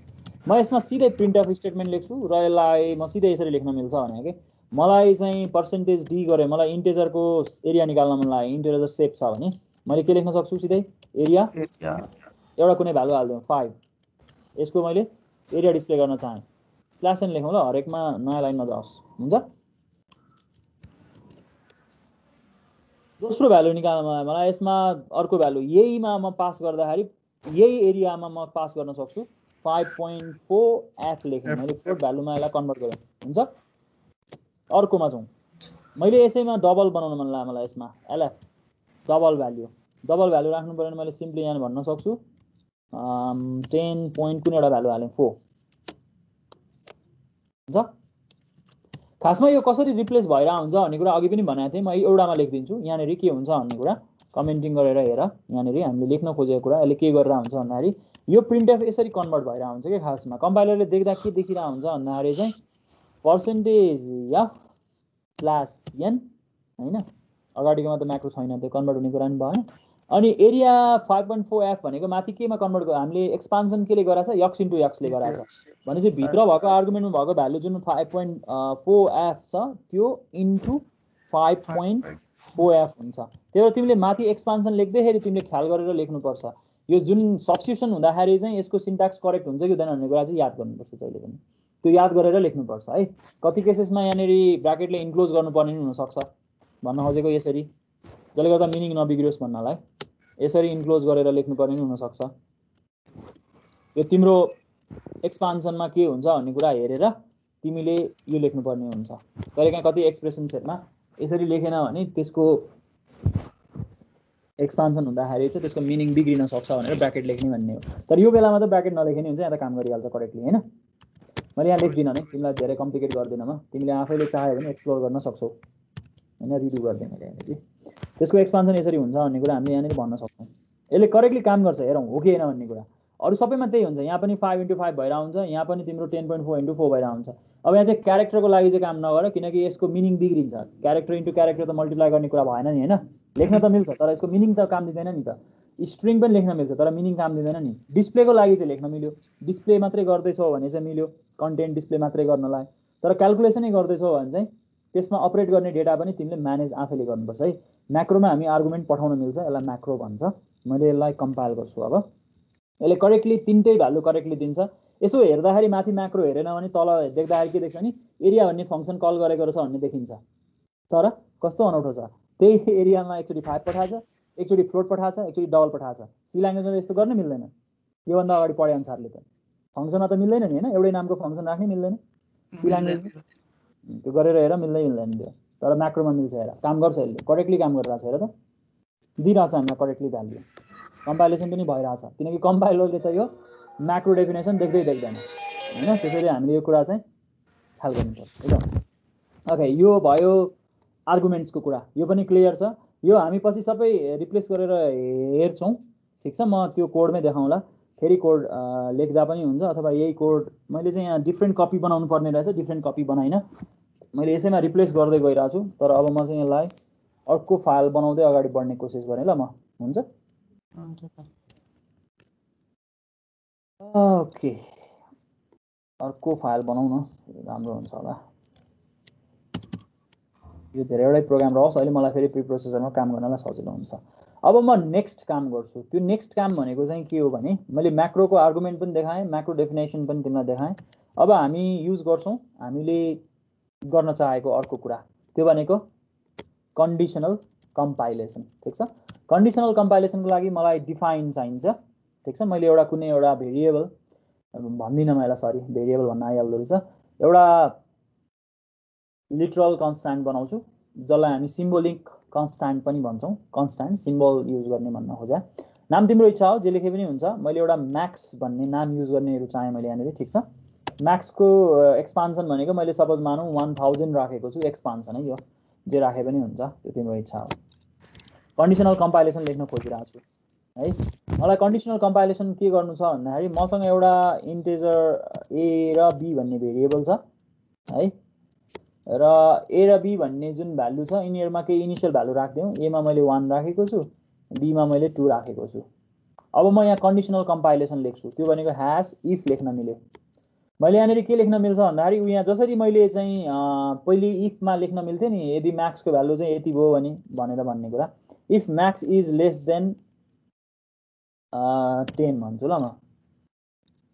म यसमा सिधै प्रिन्ट अफ स्टेटमेन्ट लेख्छु र यसलाई म सिधै यसरी लेख्न मिल्छ भने के मलाई चाहिँ परसेन्टेज डी गरे मलाई इन्टिजरको एरिया निकाल्न मन लाग्यो इन्टिजर सेप छ भने मैले के लेख्न सक्छु सिधै एरिया एउटा कुनै भ्यालु हाल्दियौ 5 यसको मैले एरिया डिस्प्ले गर्न चाहे स्ल्याश एन लेखौँ ल हरेकमा नयाँ लाइनमा जाओस् हुन्छ दोस्रो भ्यालु निकाल्न मलाई यसमा अर्को भ्यालु यहीमा म पास गर्दाखेरि यही एरियामा म पास गर्न सक्छु 5.4 f लेखेँ मैले फोर्थ भ्यालुमा यसलाई कन्भर्ट गरेँ हुन्छ अर्कोमा जाउँ मैले यसैमा डबल बनाउन मन लाग्यो मलाई यसमा lf डबल भ्यालु राख्नु पर्यो भने मैले सिम्पली यहाँ भन्न सक्छु 10 पोइन्ट कुन एउटा भ्यालु हालेँ 4 हुन्छ खासमा यो कसरी रिप्लेस भइरा हुन्छ भन्ने कुरा अघि पनि भनेको थिएँ म एउटामा लेख्दिन्छु यहाँनेरि के हुन्छ भन्ने कुरा कमेन्टिङ गरेर हेर यहाँनेरि हामीले लेख्न खोजेको कुरा यसले के गरेर हुन्छ भन्दाखेरि यो प्रिन्टएफ यसरी कन्भर्ट भइरा हुन्छ के खासमा कम्पाइलरले देख्दा के देखिरा हुन्छ भन्दाखेरि चाहिँ परसेन्टेज f स्ल्याश n हैन अगाडिकोमा त म्याक्रो छैन त्यो कन्भर्ट हुने कुरा नि भएन अनि एरिया 5.4 f भनेको माथि केमा कन्भर्ट हामीले एक्सपान्सन केले गराछ यक्स इन्टु यक्स ले गराछ भनेपछि भित्र भएको आर्गुमेन्टमा भएको भ्यालु जुन 5.4 f छ त्यो इन्टु 5.4 f हुन्छ त्यही तिमीले माथि एक्सपान्सन लेख्दैखेरि तिमीले ख्याल गरेर लेख्नु पर्छ यो जुन सब्स्टिट्युसन हुँदाखेरि चाहिँ यसको सिन्ट्याक्स करेक्ट हुन्छ कि हुँदैन भन्ने कुरा चाहिँ याद गर्नुपर्छ जहिले पनि त्यो याद गरेर लेख्नु पर्छ है कति केसेसमा यहाँनेरि ब्र्याकेटले इन्क्लोज गर्नुपर्ने हुन सक्छ भन्न खोजेको यसरी जसले गर्दा मिनिङ नबिग्रियोस् भन्नलाई यसरी इन्क्लोज गरेर लेख्नुपर्ने हुन सक्छ यो तिम्रो एक्सपान्सनमा के हुन्छ भन्ने कुरा हेरेर तिमीले यो लेख्नुपर्ने हुन्छ कहिलेकाहीँ कति एक्सप्रेसन्सहरुमा यसरी लेखेन भने त्यसको एक्सपान्सन हुँदाखेरि चाहिँ त्यसको मिनिङ बिग्रिन सक्छ भनेर ब्र्याकेट लेख्ने भन्ने हो तर यो बेलामा त ब्र्याकेट नलेख्ने हुन्छ यहाँ त काम गरिहाल्छ करेक्टली हैन मैले यहाँ लेख्दिन नि तिमीलाई धेरै कम्प्लिकेट गर्दिन म तिमीले आफैले चाह्यो भने एक्सप्लोर गर्न सक्छौ हैन रिभ्यु गर्दिन मैले यहाँ त्यसको एक्सपान्सन यसरी हुन्छ भन्ने कुरा हामीले यहाँनिर भन्न सक्छौं यसले करेक्टली काम गर्छ हेरौं हो कि हैन भन्ने कुरा अरु सबैमा त्यही हुन्छ यहाँ पनि 5 * 5 भइरा हुन्छ यहाँ पनि तिम्रो 10.4 * 4 भइरा हुन्छ अब यहाँ चाहिँ क्यारेक्टरको लागि चाहिँ काम नगर किनकि यसको मिनिङ बिग्रिन्छ क्यारेक्टर इन्टु क्यारेक्टर त मल्टिप्लाई गर्ने कुरा भएन नि हैन लेख्न त मिल्छ तर यसको मिनिङ त काम दिदैन नि त स्ट्रिङ पनि लेख्न मिल्छ तर मिनिङ काम दिदैन नि डिस्प्लेको लागि चाहिँ लेख्न मिल्यो डिस्प्ले मात्रै गर्दै छौ भने चाहिँ मिल्यो कन्टेन्ट डिस्प्ले मात्रै गर्नलाई तर क्याल्कुलेसनै गर्दै छौ भने चाहिँ त्यसमा अपरेट गर्ने डेटा पनि तिमीले म्यानेज आफैले गर्नुपर्छ है। म्याक्रोमा हामी आर्गुमेन्ट पठाउन मिल्छ, यसलाई म्याक्रो भन्छ। मैले यसलाई कम्पाइल गर्छु। अब यसले करेक्टली तिनटै भ्यालु करेक्टली दिन्छ। यसो हेर्दाखेरि माथि म्याक्रो हेरेन भने तल देख्दाखेरि के देख्छ नि, एरिया भन्ने फङ्सन कल गरेको रहेछ भन्ने देखिन्छ। तर कस्तो अनौठो छ, त्यही एरियामा एकचोटि 5 पठाएछ, एकचोटि फ्लोट पठाएछ, एकचोटि डबल पठाएछ। सी ल्याङ्ग्वेजमा यस्तो गर्न मिल्दैन। योभन्दा अगाडि पढे अनुसारले त फङ्सनमा त मिल्दैन नि होइन, एउटै नामको फङ्सन राख्नै मिल्दैन सी ल्याङ्ग्वेजमा। त्यो गरेर हेर मिल्दैन त्यो। तर म्याक्रोमा मिल्छ। हेर काम गर्छ, यसले करेक्टली काम गरिरहेछ। हेर त दिइरहेछ हामीलाई करेक्टली भ्याल्यु। कम्पाइलेसन पनि भइरहेछ किनकि कम्पाइलरले त यो म्याक्रो डेफिनेसन देख्दैन होइन। त्यसैले हामीले यो कुरा चाहिँ ख्याल गर्नुपर्छ। ओके, यो भयो आर्गुमेन्ट्सको कुरा। यो पनि क्लियर छ। यो हामी पछि सबै रिप्लेस गरेर हेर्छौँ, ठिक छ। म त्यो कोडमै देखाउँला, फेरि कोड लेख्दा पनि हुन्छ, अथवा यही कोड मैले चाहिँ यहाँ डिफ्रेन्ट कपी बनाउनु पर्ने रहेछ, डिफ्रेन्ट कपी बनाइन। मैले यसैमा रिप्लेस गर्दै गइरहेको छु। तर अब म चाहिँ यसलाई अर्को फाइल बनाउँदै अगाडि बढ्ने कोसिस गरेँ ल म। हुन्छ ओके, अर्को फाइल बनाउन राम्रो हुन्छ होला। यो धेरैवटै प्रोग्राम रहोस्, अहिले मलाई फेरि प्रिप्रोसेसरमा काम गर्नलाई सजिलो हुन्छ। अब म नेक्स्ट काम गर्छु। त्यो नेक्स्ट काम भनेको चाहिँ के हो भने, मैले म्याक्रोको आर्गुमेन्ट पनि देखाएँ, म्याक्रो डेफिनेसन पनि तिमीलाई देखाएँ। अब हामी युज गर्छौँ हामीले गर्न चाहेको अर्को कुरा, त्यो भनेको कन्डिसनल कम्पाइलेसन। ठिक छ। कन्डिसनल कम्पाइलेसनको लागि मलाई डिफाइन चाहिन्छ। ठिक छ। मैले एउटा कुनै एउटा भेरिएबल भन्दिनँ म यसलाई, सरी भेरिएबल भन्न आइहाल्दो रहेछ। एउटा लिटरल कन्स्ट्यान्ट बनाउँछु जसलाई हामी सिम्बोलिक कन्स्ट्यान्ट पनि भन्छौँ। कन्स्ट्यान्ट सिम्बल युज गर्ने भन्न खोजा। नाम तिम्रो इच्छा हो, जे लेखे पनि हुन्छ। मैले एउटा म्याक्स भन्ने नाम युज गर्नेहरू चाहेँ मैले यहाँनिर। ठिक छ। म्याक्सको एक्सपान्सन भनेको मैले सपोज मानौँ 1000 राखेको छु, एक्सपान्सन है यो, जे राखे पनि हुन्छ, त्यो तिम्रो इच्छा हो। कन्डिसनल कम्पाइलेसन लेख्न खोजिरहेको छु है। मलाई कन्डिसनल कम्पाइलेसन के गर्नु छ भन्दाखेरि, मसँग एउटा इन्टिजर ए र बी भन्ने भेरिएबल छ है, र ए र बी भन्ने जुन भ्यालु छ यिनीहरूमा केही इनिसियल भ्यालु राखिदिउँ। एमा मैले 1 राखेको छु, बीमा मैले 2 राखेको छु। अब म यहाँ कन्डिसनल कम्पाइलेसन लेख्छु, त्यो भनेको ह्यास इफ लेख्न मिल्यो। मैले यहाँनिर के लेख्न मिल्छ भन्दाखेरि, यहाँ जसरी मैले चाहिँ पहिले इफमा लेख्न मिल्थ्यो नि, यदि म्याक्सको भ्यालु चाहिँ यति भयो भने भनेर भन्ने कुरा, if Max is less than 10 भन्छु ल म।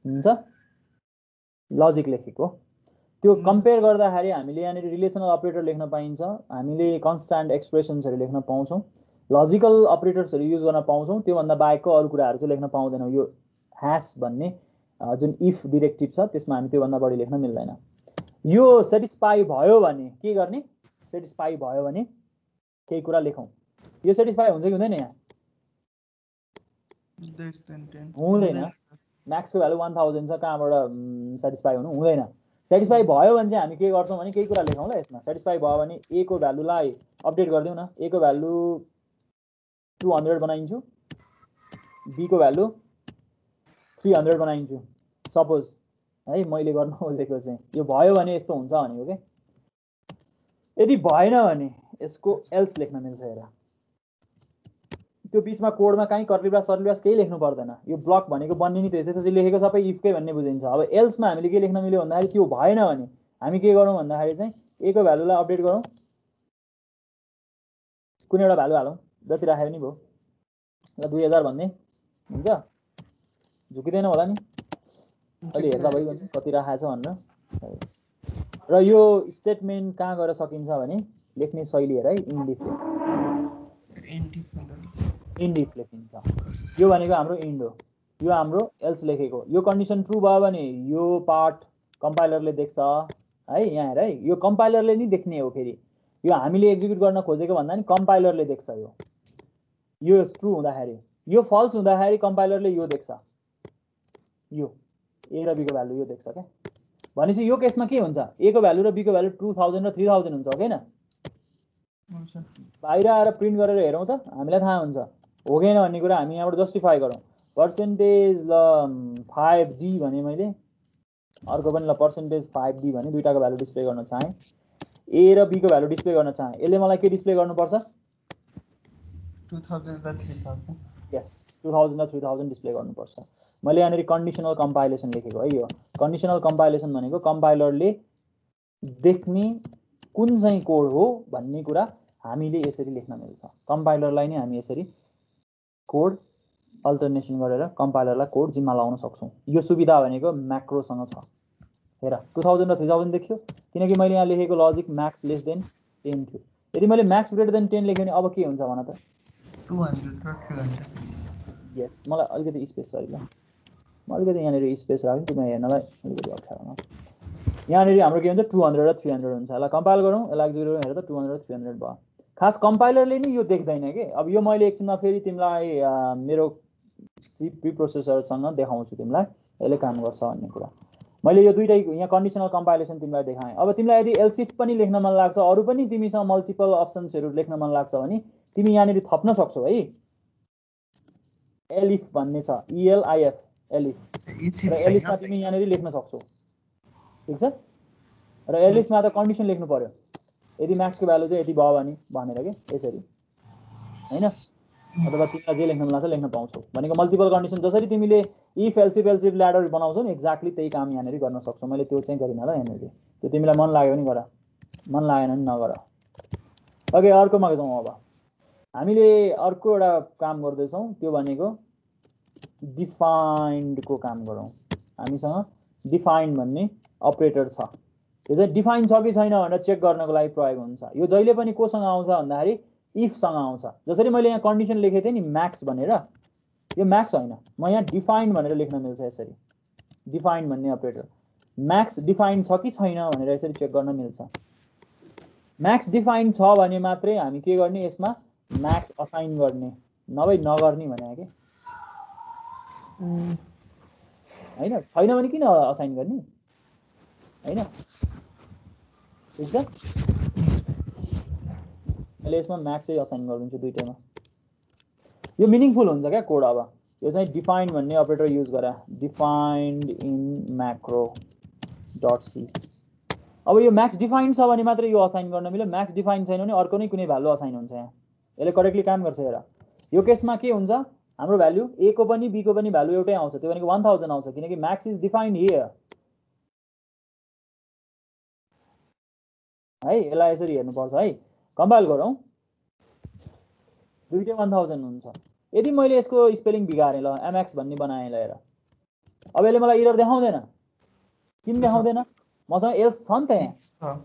हुन्छ, लजिक लेखेको। त्यो कम्पेयर गर्दाखेरि हामीले यहाँनिर रिलेसनल अपरेटर लेख्न पाइन्छ, हामीले कन्स्ट्यान्ट एक्सप्रेसन्सहरू लेख्न पाउँछौँ, लजिकल अपरेटर्सहरू युज गर्न पाउँछौँ। त्योभन्दा बाहेकको अरू कुराहरू चाहिँ लेख्न पाउँदैनौँ। यो ह्यास भन्ने जुन इफ डिरेक्टिभ छ त्यसमा हामी त्योभन्दा बढी लेख्न मिल्दैन। यो सेटिस्फाई भयो भने के गर्ने, सेटिस्फाई भयो भने केही कुरा लेखौँ। यो सेटिस्फाई हुन्छ कि हुँदैन? यहाँ हुँदैन। म्याक्सको भ्यालु 1000 छ, कहाँबाट सेटिस्फाई हुनु हुँदैन। सेटिस्फाई भयो भने चाहिँ हामी के गर्छौँ भने केही कुरा लेखौँ ल यसमा। सेटिस्फाई भयो भने ए को भ्यालुलाई अपडेट गरिदिउँ न। ए को भ्यालु 200 बनाइन्छु, बी को भ्यालु 300 बनाइन्छु सपोज है। मैले गर्न खोजेको चाहिँ यो भयो भने यस्तो हुन्छ भनेको के। यदि भएन भने यसको एल्स लेख्न मिल्छ। हेर, त्यो बिचमा कोडमा कहीँ कर्लीब्रास सर्लीब्रास केही लेख्नु पर्दैन। यो ब्लक भनेको बन्ने नि त्यसपछि लेखेको सबै इफकै भन्ने बुझिन्छ। अब एल्समा हामीले के लेख्न मिल्यो भन्दाखेरि, त्यो भएन भने हामी के गरौँ भन्दाखेरि चाहिँ ए को भ्यालुलाई अपडेट गरौँ, कुनै एउटा भ्यालु हालौँ, जति राखे पनि भयो ल, 2000 भन्ने हुन्छ। झुकिँदैन होला नि, अहिले हेर्दा भइगयो नि कति राखेको छ भनेर। र यो स्टेटमेन्ट कहाँ गएर सकिन्छ भने लेख्ने शैली हेर है, इन्डिफ लेखिन्छ। यो भनेको हाम्रो इन्ड हो, यो हाम्रो एल्स लेखेको। यो कन्डिसन ट्रु भयो भने यो पार्ट कम्पाइलरले देख्छ है। यहाँ हेर है, यो कम्पाइलरले नि देख्ने हो। फेरि यो हामीले एक्जिक्युट गर्न खोजेको भन्दा नि कम्पाइलरले देख्छ। यो ट्रु हुँदाखेरि, यो फल्स हुँदाखेरि कम्पाइलरले यो देख्छ, यो ए र बी को भ्यालु यो देख्छ क्या। भनेपछि यो केसमा के हुन्छ, ए को भ्यालु र बी को भ्यालु 2000 र 3000 हुन्छ, हो कि हैन? बाहिर आएर प्रिन्ट गरेर हेरौँ त हामीलाई थाहा हुन्छ हो कि हैन भन्ने कुरा। हामी यहाँबाट जस्टिफाई गरौँ। पर्सेन्टेज ल 5d भने मैले, अर्को पनि ल पर्सेन्टेज 5d भने, दुईटाको भ्यालु डिस्प्ले गर्न चाहेँ, ए र बी को भ्यालु डिस्प्ले गर्न चाहेँ। यसले मलाई के डिस्प्ले गर्नुपर्छ? 2000 र 3000। यस, 2000 र 3000 डिस्प्ले गर्नुपर्छ। मैले यहाँनिर कन्डिसनल कम्पाइलेसन लेखेको है। यो कन्डिसनल कम्पाइलेसन भनेको कम्पाइलरले देख्ने कुन चाहिँ कोड हो भन्ने कुरा हामीले यसरी लेख्न मिल्छ। कम्पाइलरलाई नै हामी यसरी कोड अल्टरनेसन गरेर कम्पाइलरलाई कोड जिम्मा लगाउन सक्छौँ। यो सुविधा भनेको म्याक्रोसँग छ। हेर 2000 र 3000 देखियो, किनकि मैले यहाँ लेखेको लजिक म्याक्स लेस देन 10 थियो। यदि मैले म्याक्स ग्रेटर देन 10 लेखेँ भने अब के हुन्छ भन त? 200 र 300। यस, मलाई अलिकति स्पेस छ ल, म अलिकति यहाँनिर स्पेस राखेँ, तिमीलाई हेर्नलाई अलिकति अप्ठ्यारो हुन्छ। यहाँनिर हाम्रो के हुन्छ 200 र 300 हुन्छ। यसलाई कम्पाइल गरौँ, यसलाई एक्जिक्युट गरौँ, हेर त 200 र 300 भयो। खास कम्पाइलरले नै यो देख्दैन के। अब यो मैले एकछिनमा फेरि तिमीलाई मेरो प्री प्रोसेसरसँग देखाउँछु तिमीलाई यसले काम गर्छ भन्ने कुरा। मैले यो दुईटै यहाँ कन्डिसनल कम्पाइलेसन तिमीलाई देखाएँ। अब तिमीलाई यदि एल्सिफ पनि लेख्न मन लाग्छ, अरू पनि तिमीसँग मल्टिपल अप्सन्सहरू लेख्न मन लाग्छ भने तिमी यहाँनिर थप्न सक्छौ है। एलिफ भन्ने छ, ELIF एलिफ, र एलिफमा तिमी यहाँनिर लेख्न सक्छौ। ठिक छ, र एलिफमा त कन्डिसन लेख्नु पर्यो, यदि म्याक्सको भ्यालु चाहिँ यति भयो भने भनेर के यसरी हैन, अथवा तिमीलाई जे लेख्न मन लाग्छ लेख्न पाउँछौ भनेको मल्टिपल कन्डिसन। जसरी तिमीले इफ एल्सिफ ल्याडर बनाउँछौ नि एक्ज्याक्टली त्यही काम यहाँनिर गर्न सक्छौ। मैले त्यो चाहिँ गरिन ल यहाँनिर, त्यो तिमीलाई मन लाग्यो भने गर, मन लागेन भने नगर। ओके, अर्कोमा जाउँ। अब हामीले अर्को एउटा काम गर्दैछौँ, त्यो भनेको डिफाइन्डको काम गरौँ। हामीसँग डिफाइन्ड भन्ने अपरेटर छ। यो चाहिँ डिफाइन छ कि छैन भनेर चेक गर्नको लागि प्रयोग हुन्छ। यो जहिले पनि कोसँग आउँछ भन्दाखेरि इफसँग आउँछ। जसरी मैले यहाँ कन्डिसन लेखेको थिएँ नि म्याक्स भनेर, यो म्याक्स होइन, म यहाँ डिफाइन्ड भनेर लेख्न मिल्छ। यसरी डिफाइन्ड भन्ने अपरेटर म्याक्स डिफाइन्ड छ कि छैन भनेर यसरी चेक गर्न मिल्छ। म्याक्स डिफाइन्ड छ भने मात्रै हामी के गर्ने, यसमा म्याक्स असाइन गर्ने, नभए नगर्ने भने के हैन। छैन भने किन असाइन गर्ने हैन। ठिक छ, मैले यसमा म्याक्सै असाइन गरिदिन्छु दुईटैमा। यो मिनिङफुल हुन्छ क्या कोड। अब यो चाहिँ डिफाइन्ड भन्ने अपरेटर युज गरे, defined in macro dot C. अब यो म्याक्स डिफाइन्ड छ भने मात्रै यो असाइन गर्न मिल्यो। म्याक्स डिफाइन्ड छैन भने अर्को नै कुनै भ्यालु असाइन हुन्छ। यहाँ यसले करेक्टली काम गर्छ। हेर, यो केसमा के हुन्छ, हाम्रो भ्यालु ए को पनि बी को पनि भ्यालु एउटै आउँछ, त्यो भनेको 1000 आउँछ, किनकि म्याक्स इज डिफाइन्ड हियर है। यसलाई यसरी हेर्नुपर्छ है। कम्पाइल गरौँ, दुईटै 1000 हुन्छ। यदि मैले यसको स्पेलिङ बिगारेँ, ल एमएक्स भन्ने बनाएँ, ल हेर, अब यसले मलाई एरर देखाउँदैन। किन देखाउँदैन? मसँग एल्स छ नि त यहाँ।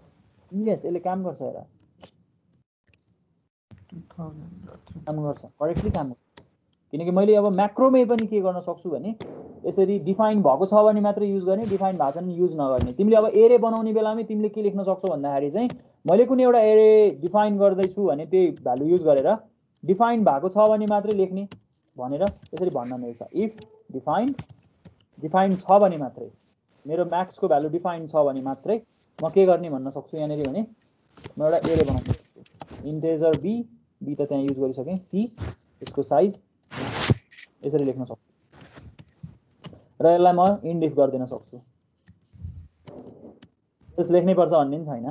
यस, यसले काम गर्छ। हेर, काम गर्छ, करेक्टली काम गर्छ। किनकि मैले अब म्याक्रोमै पनि के गर्न सक्छु भने यसरी डिफाइन भएको छ भने मात्रै युज गर्ने, डिफाइन भएको छैन युज नगर्ने। तिमीले अब एरे बनाउने बेलामै तिमीले के लेख्न सक्छौ भन्दाखेरि चाहिँ मैले कुनै एउटा एरे डिफाइन गर्दैछु भने त्यही भ्यालु युज गरेर डिफाइन भएको छ भने मात्रै लेख्ने भनेर यसरी भन्न मिल्छ। इफ डिफाइन छ भने मात्रै, मेरो म्याक्सको भ्यालु डिफाइन छ भने मात्रै म के गर्ने भन्न सक्छु यहाँनिर भने म एउटा एरे बनाउन सक्छु। इन्टेजर बी त त्यहाँ युज गरिसकेँ, सी यसको साइज यसरी लेख्न सक्छु र यसलाई म इन्डिफ गरिदिन सक्छु। यस लेख्नै पर्छ भन्ने पनि छैन,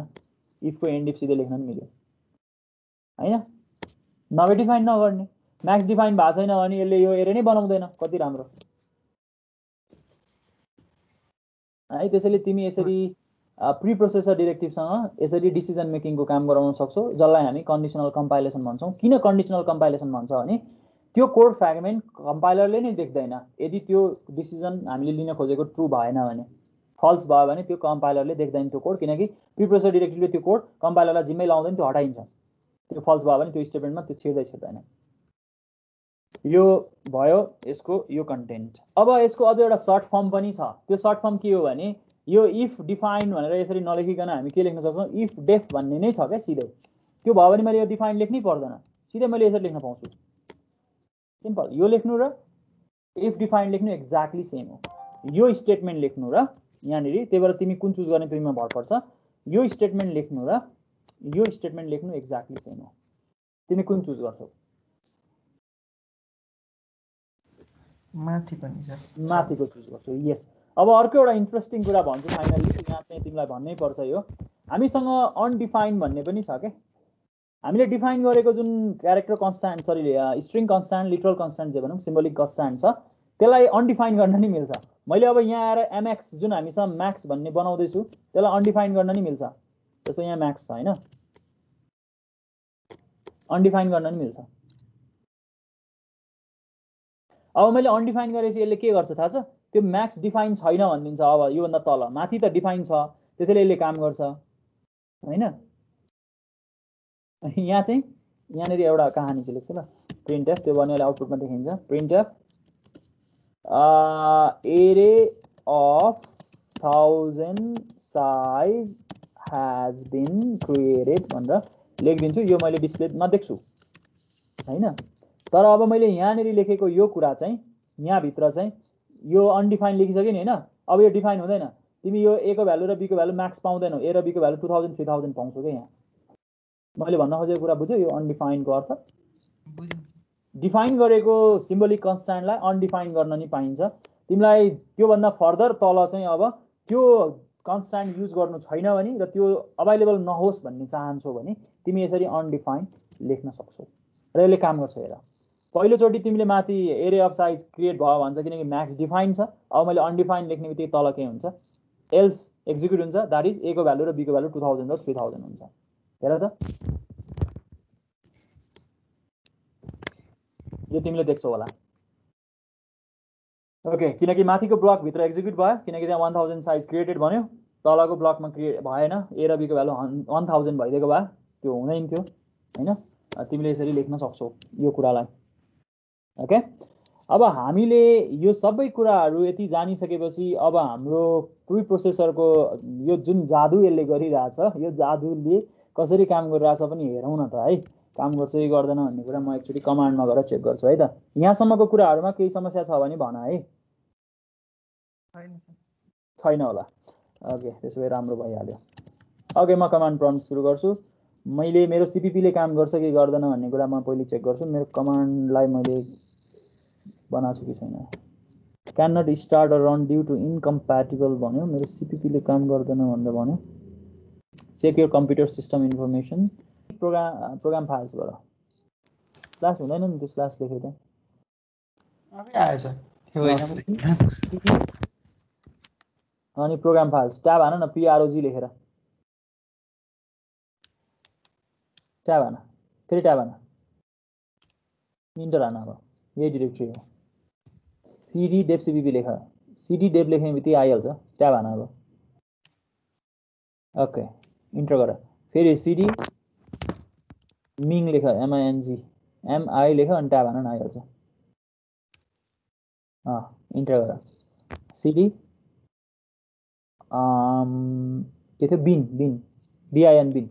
इफको इन्डिफ सिधै लेख्न पनि मिल्यो हैन। नभए डिफाइन नगर्ने। म्याक्स डिफाइन भएको छैन भने यसले यो एरे नै बनाउँदैन। कति राम्रो है। त्यसैले तिमी यसरी प्री प्रोसेसर डिरेक्टिभसँग यसरी डिसिजन मेकिङको काम गराउन सक्छौ, जसलाई हामी कन्डिसनल कम्पाइलेसन भन्छौँ। किन कन्डिसनल कम्पाइलेसन भन्छ भने त्यो कोड फ्र्यागमेन्ट कम्पाइलरले नै देख्दैन। यदि त्यो डिसिजन हामीले लिन खोजेको ट्रु भएन भने, फल्स भयो भने त्यो कम्पाइलरले देख्दैन त्यो कोड, किनकि प्री प्रोसेसर डिरेक्टिभले त्यो कोड कम्पाइलरलाई जिम्मै लाउँदैन, त्यो हटाइन्छ। त्यो फल्स भयो भने त्यो स्टेटमेन्टमा त्यो छिर्दैन। यो भयो यसको यो कन्टेन्ट। अब यसको अझ एउटा सर्ट फर्म पनि छ। त्यो सर्ट फर्म के हो भने यो इफ डिफाइन भनेर यसरी नलेखिकन हामी के लेख्न सक्छौँ, इफ डेफ भन्ने नै छ क्या सिधै। त्यो भयो भने मैले यो डिफाइन लेख्नै पर्दैन, सिधै मैले यसरी लेख्न पाउँछु। सिम्पल, यो लेख्नु र इफ डिफाइन लेख्नु एक्ज्याक्टली सेम हो। यो स्टेटमेन्ट लेख्नु र यहाँनिर, त्यही भएर तिमी कुन चुज गर्ने तिमीमा भर पर्छ। यो स्टेटमेन्ट लेख्नु र यो स्टेटमेन्ट लेख्नु एक्ज्याक्टली सेम हो। तिमी कुन चुज गर्छौ? माथिको चुज गर्छौ। यस। अब अर्को एउटा इन्ट्रेस्टिङ कुरा भन्छु फाइनली, यहाँ चाहिँ तिमीलाई भन्नै पर्छ। यो हामीसँग अनडिफाइन्ड भन्ने पनि छ क्या। हामीले डिफाइन गरेको जुन character constant, string constant, literal constant जे भनौँ, सिम्बोलिक कन्स्ट्यान्ट छ, त्यसलाई अनडिफाइन गर्न नि मिल्छ। मैले अब यहाँ आएर एमएक्स जुन हामीसँग म्याक्स भन्ने बनाउँदैछु त्यसलाई अनडिफाइन गर्न नि मिल्छ। जस्तो यहाँ म्याक्स छ हैन, अनडिफाइन गर्न नि मिल्छ। अब मैले अनडिफाइन गरेपछि यसले के गर्छ थाहा छ, त्यो म्याक्स डिफाइन छैन भनिदिन्छ। अब योभन्दा तल माथि त डिफाइन छ, त्यसैले यसले काम गर्छ हैन। यहाँ चाहिँ यहाँनिर एउटा कहानी चाहिँ लेख्छु ल, प्रिन्टएफ, त्यो भने आउटपुटमा देखिन्छ। प्रिन्टएफ एरे of 1000 size has been created भनेर लेखिदिन्छु। यो मैले डिस्प्लेमा देख्छु हैन। तर अब मैले यहाँनिर लेखेको यो कुरा चाहिँ यहाँभित्र चाहिँ यो अनडिफाइन लेखिसक्यो नि हैन। अब यो डिफाइन हुँदैन, तिमी यो ए को भ्यालु र बी को भ्यालु म्याक्स पाउँदैनौ, ए र बी को भ्यालु 2000 3000 पाउँछौ के। यहाँ मैले भन्न खोजेको कुरा बुझ्यौ? यो अनडिफाइनको अर्थ डिफाइन गरेको सिम्बोलिक कन्स्ट्यान्टलाई अनडिफाइन गर्न नि पाइन्छ। तिमीलाई त्योभन्दा फर्दर तल चाहिँ अब त्यो कन्स्ट्यान्ट युज गर्नु छैन भने र त्यो अभाइलेबल नहोस् भन्ने चाहन्छौ भने तिमी यसरी अनडिफाइन लेख्न सक्छौ र यसले काम गर्छ। हेर, पहिलोचोटि तिमीले माथि एरे अफ साइज क्रिएट भयो भन्छ किनकि म्याक्स डिफाइन छ। अब मैले अनडिफाइन लेख्ने बित्तिकै तल के हुन्छ, एल्स एक्जिक्युट हुन्छ, द्याट इज ए को भ्यालु र बी को भ्यालु 2000 र 3000 हुन्छ। हेर त, यो तिमीले देख्छौ होला। ओके, किनकि माथिको ब्लकभित्र एक्जिक्युट भयो, किनकि त्यहाँ 1000 साइज क्रिएटेड भन्यो, तलको ब्लकमा क्रिएट भएन, ए र बी को भ्यालु 1000 भइदिएको भए त्यो हुँदैन थियो हैन। तिमीले यसरी लेख्न सक्छौ यो कुरालाई। ओके, अब हामीले यो सबै कुराहरू यति जानिसकेपछि अब हाम्रो प्री प्रोसेसरको यो जुन जादु यसले गरिरहेछ, यो जादुले कसरी काम गरिरहेछ पनि हेरौँ न त है। काम गर्छ कि गर्दैन भन्ने कुरा म एकचोटि कमान्डमा गएर चेक गर्छु है त। यहाँसम्मको कुराहरूमा केही समस्या छ भने भन है। छैन होला। ओके, त्यसो भए राम्रो भइहाल्यो। ओके, म कमान्ड प्रम्प्ट सुरु गर्छु। मैले मेरो सीपीपीले काम गर्छ कि गर्दैन भन्ने कुरा म पहिले चेक गर्छु। मेरो कमान्डलाई मैले बनाएको छु कि छैन। Can not start or run due to incompatible भन्यो, मेरो सीपीपीले काम गर्दैन भनेर भन्यो। Check your computer system information, program फाइल्सबाट स्ल्यास हुँदैन नि, त्यो स्ल्यास लेखेँ त्यहाँ अनि प्रोग्राम फाइल्स ट्याब हान न, PROG लेखेर ट्याब हान, फेरि ट्याब हान, इन्टर हान। अब यही डिरेक्टरी हो, CD डेप CPP लेख, CD डेप लेख्ने बित्तिकै आइहाल्छ। ट्याब हान अब। ओके, इन्टर गर, फेरि CD मिङ लेख, MING लेख अनि ट्याब हान, आइहाल्छ। इन्टर गर, CD के थियो, बिन BIN बिन,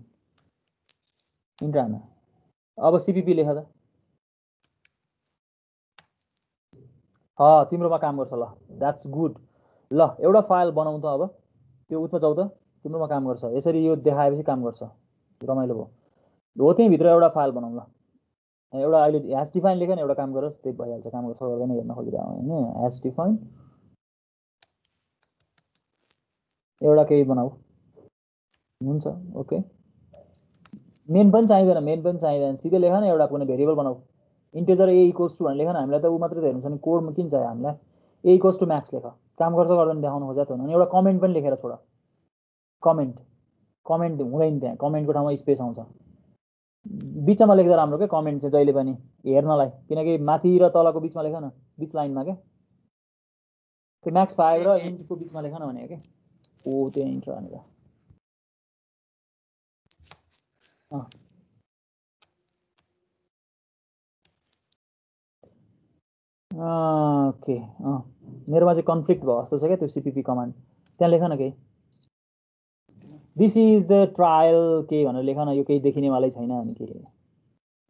इन्टर हान। अब CPP लेख त। तिम्रोमा काम गर्छ ल, द्याट्स गुड। ल, एउटा फाइल बनाउँ त। अब त्यो उत्मा जाऊ त, तिम्रोमा काम गर्छ। यसरी यो देखाएपछि काम गर्छ, रमाइलो भयो। हो, त्यहीँभित्र एउटा फाइल बनाउँ ल। एउटा अहिले ह्यास डिफाइन लेख न, एउटा काम गर, त्यही भइहाल्छ। काम गर्छ गर्दैन हेर्न खोजिरहेको होइन। ह्यास डिफाइन एउटा केही बनाऊ, हुन्छ। ओके, मेन पनि चाहिँदैन, सिधै लेख न, एउटा कुनै भेरिएबल बनाऊ। इन्टिजर ए इक्वल्स टु भनेर लेख न। हामीलाई त ऊ मात्रै त हेर्नु छ नि, कोडमा किन चाहियो हामीलाई? ए इक्वल्स टु म्याक्स लेख, काम गर्छ गर्दैन देखाउनु खोजेको त हुन। एउटा कमेन्ट पनि लेखेर छोड। कमेन्ट हुँदैन त्यहाँ, कमेन्टको ठाउँमा स्पेस आउँछ। बिचमा लेख्दा राम्रो के कमेन्ट चाहिँ जहिले पनि हेर्नलाई, किनकि माथि र तलको बिचमा लेख न, बिच लाइनमा के त्यो म्याक्स 5 र इन्टको बिचमा लेख न भने के। ओ त्यहाँ इन्टर हानेर ओके। मेरोमा चाहिँ कन्फ्लिक्ट भयो जस्तो छ क्या त्यो CPP कमान्ड। त्यहाँ लेख न केही, दिस इज द ट्रायल के भनेर लेख न। यो केही देखिनेवालै छैन अनि के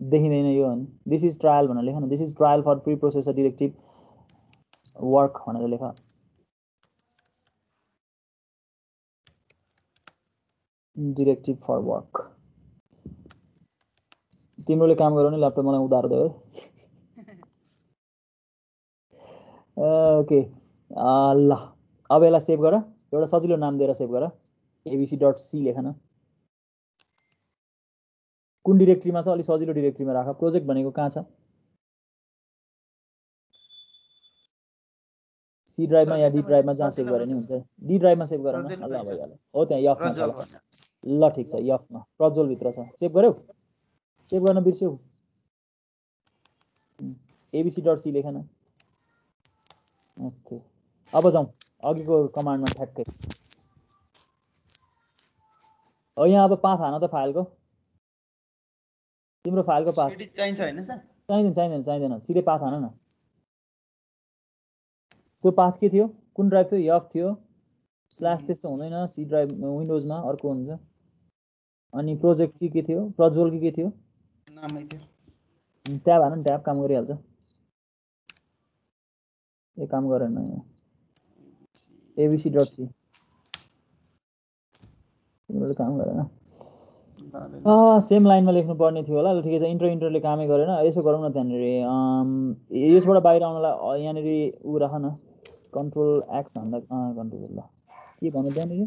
देखिँदैन यो अनि दिस इज ट्रायल भनेर लेख न। This is trial for preprocessor directive work भनेर लेख। डिरेक्टिभ फर वर्क तिम्रोले काम गरौ नि, ल्यापटप मलाई उधारो देऊ है। ओके, ल अब यसलाई सेभ गर, एउटा सजिलो नाम दिएर सेभ गर। abc.c लेख न। कुन डिरेक्ट्रीमा छ? अलि सजिलो डिरेक्ट्रीमा राख। प्रोजेक्ट भनेको कहाँ छ? C ड्राइभमा या D ड्राइभमा, जहाँ सेभ गरे नि हुन्छ। D ड्राइभमा सेभ गर न, ल भइहाल्यो। हो त्यहाँ यफमा छ। ल ठिक छ यफमा प्रज्वल भित्र छ सेभ गर्यौ सेभ गर्न बिर्स्यौ abc.c लेखन ओके अब जाउँ अघिको कमान्डमा ठ्याक्कै यहाँ अब पाथ हान त फाइलको तिम्रो फाइलको पाथ सिडी चाहिन्छ हैन सर चाहिँदैन सिधै पाथ हान न त्यो पाथ के थियो कुन ड्राइभ थियो यफ थियो स्ल्यास त्यस्तो हुँदैन सी ड्राइभ विन्डोजमा अर्को हुन्छ अनि प्रोजेक्ट के थियो प्रज्वल के थियो नामै थियो ट्याब हान ट्याब काम गरिहाल्छ ए काम गरेन abc.c तिमीले काम गरेन सेम लाइनमा लेख्नु पर्ने थियो होला ल ठिकै छ इन्टरले कामै गरेन यसो गरौँ न त्यहाँनिर यसबाट बाहिर आउनलाई यहाँनिर ऊ राख न कन्ट्रोल एक्स हान्दा कन्ट्रोल ल के भन्नु त्यहाँनिर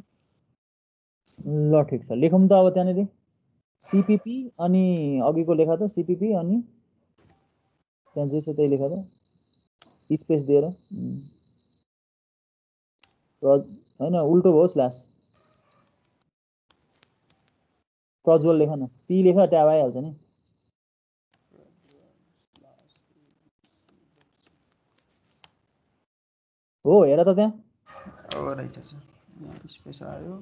ल ठिक छ लेखौँ त अब त्यहाँनिर सीपीपी अनि अघिको लेखा त सीपीपी अनि त्यहाँ जे छ त्यही लेखा त स्पेस दिएर हैन उल्टो भयो स्ल्यास प्रज्वल लेख न पी लेख ट्याब आइहाल्छ नि हो हेर त त्यहाँ रहेछ स्पेस आयो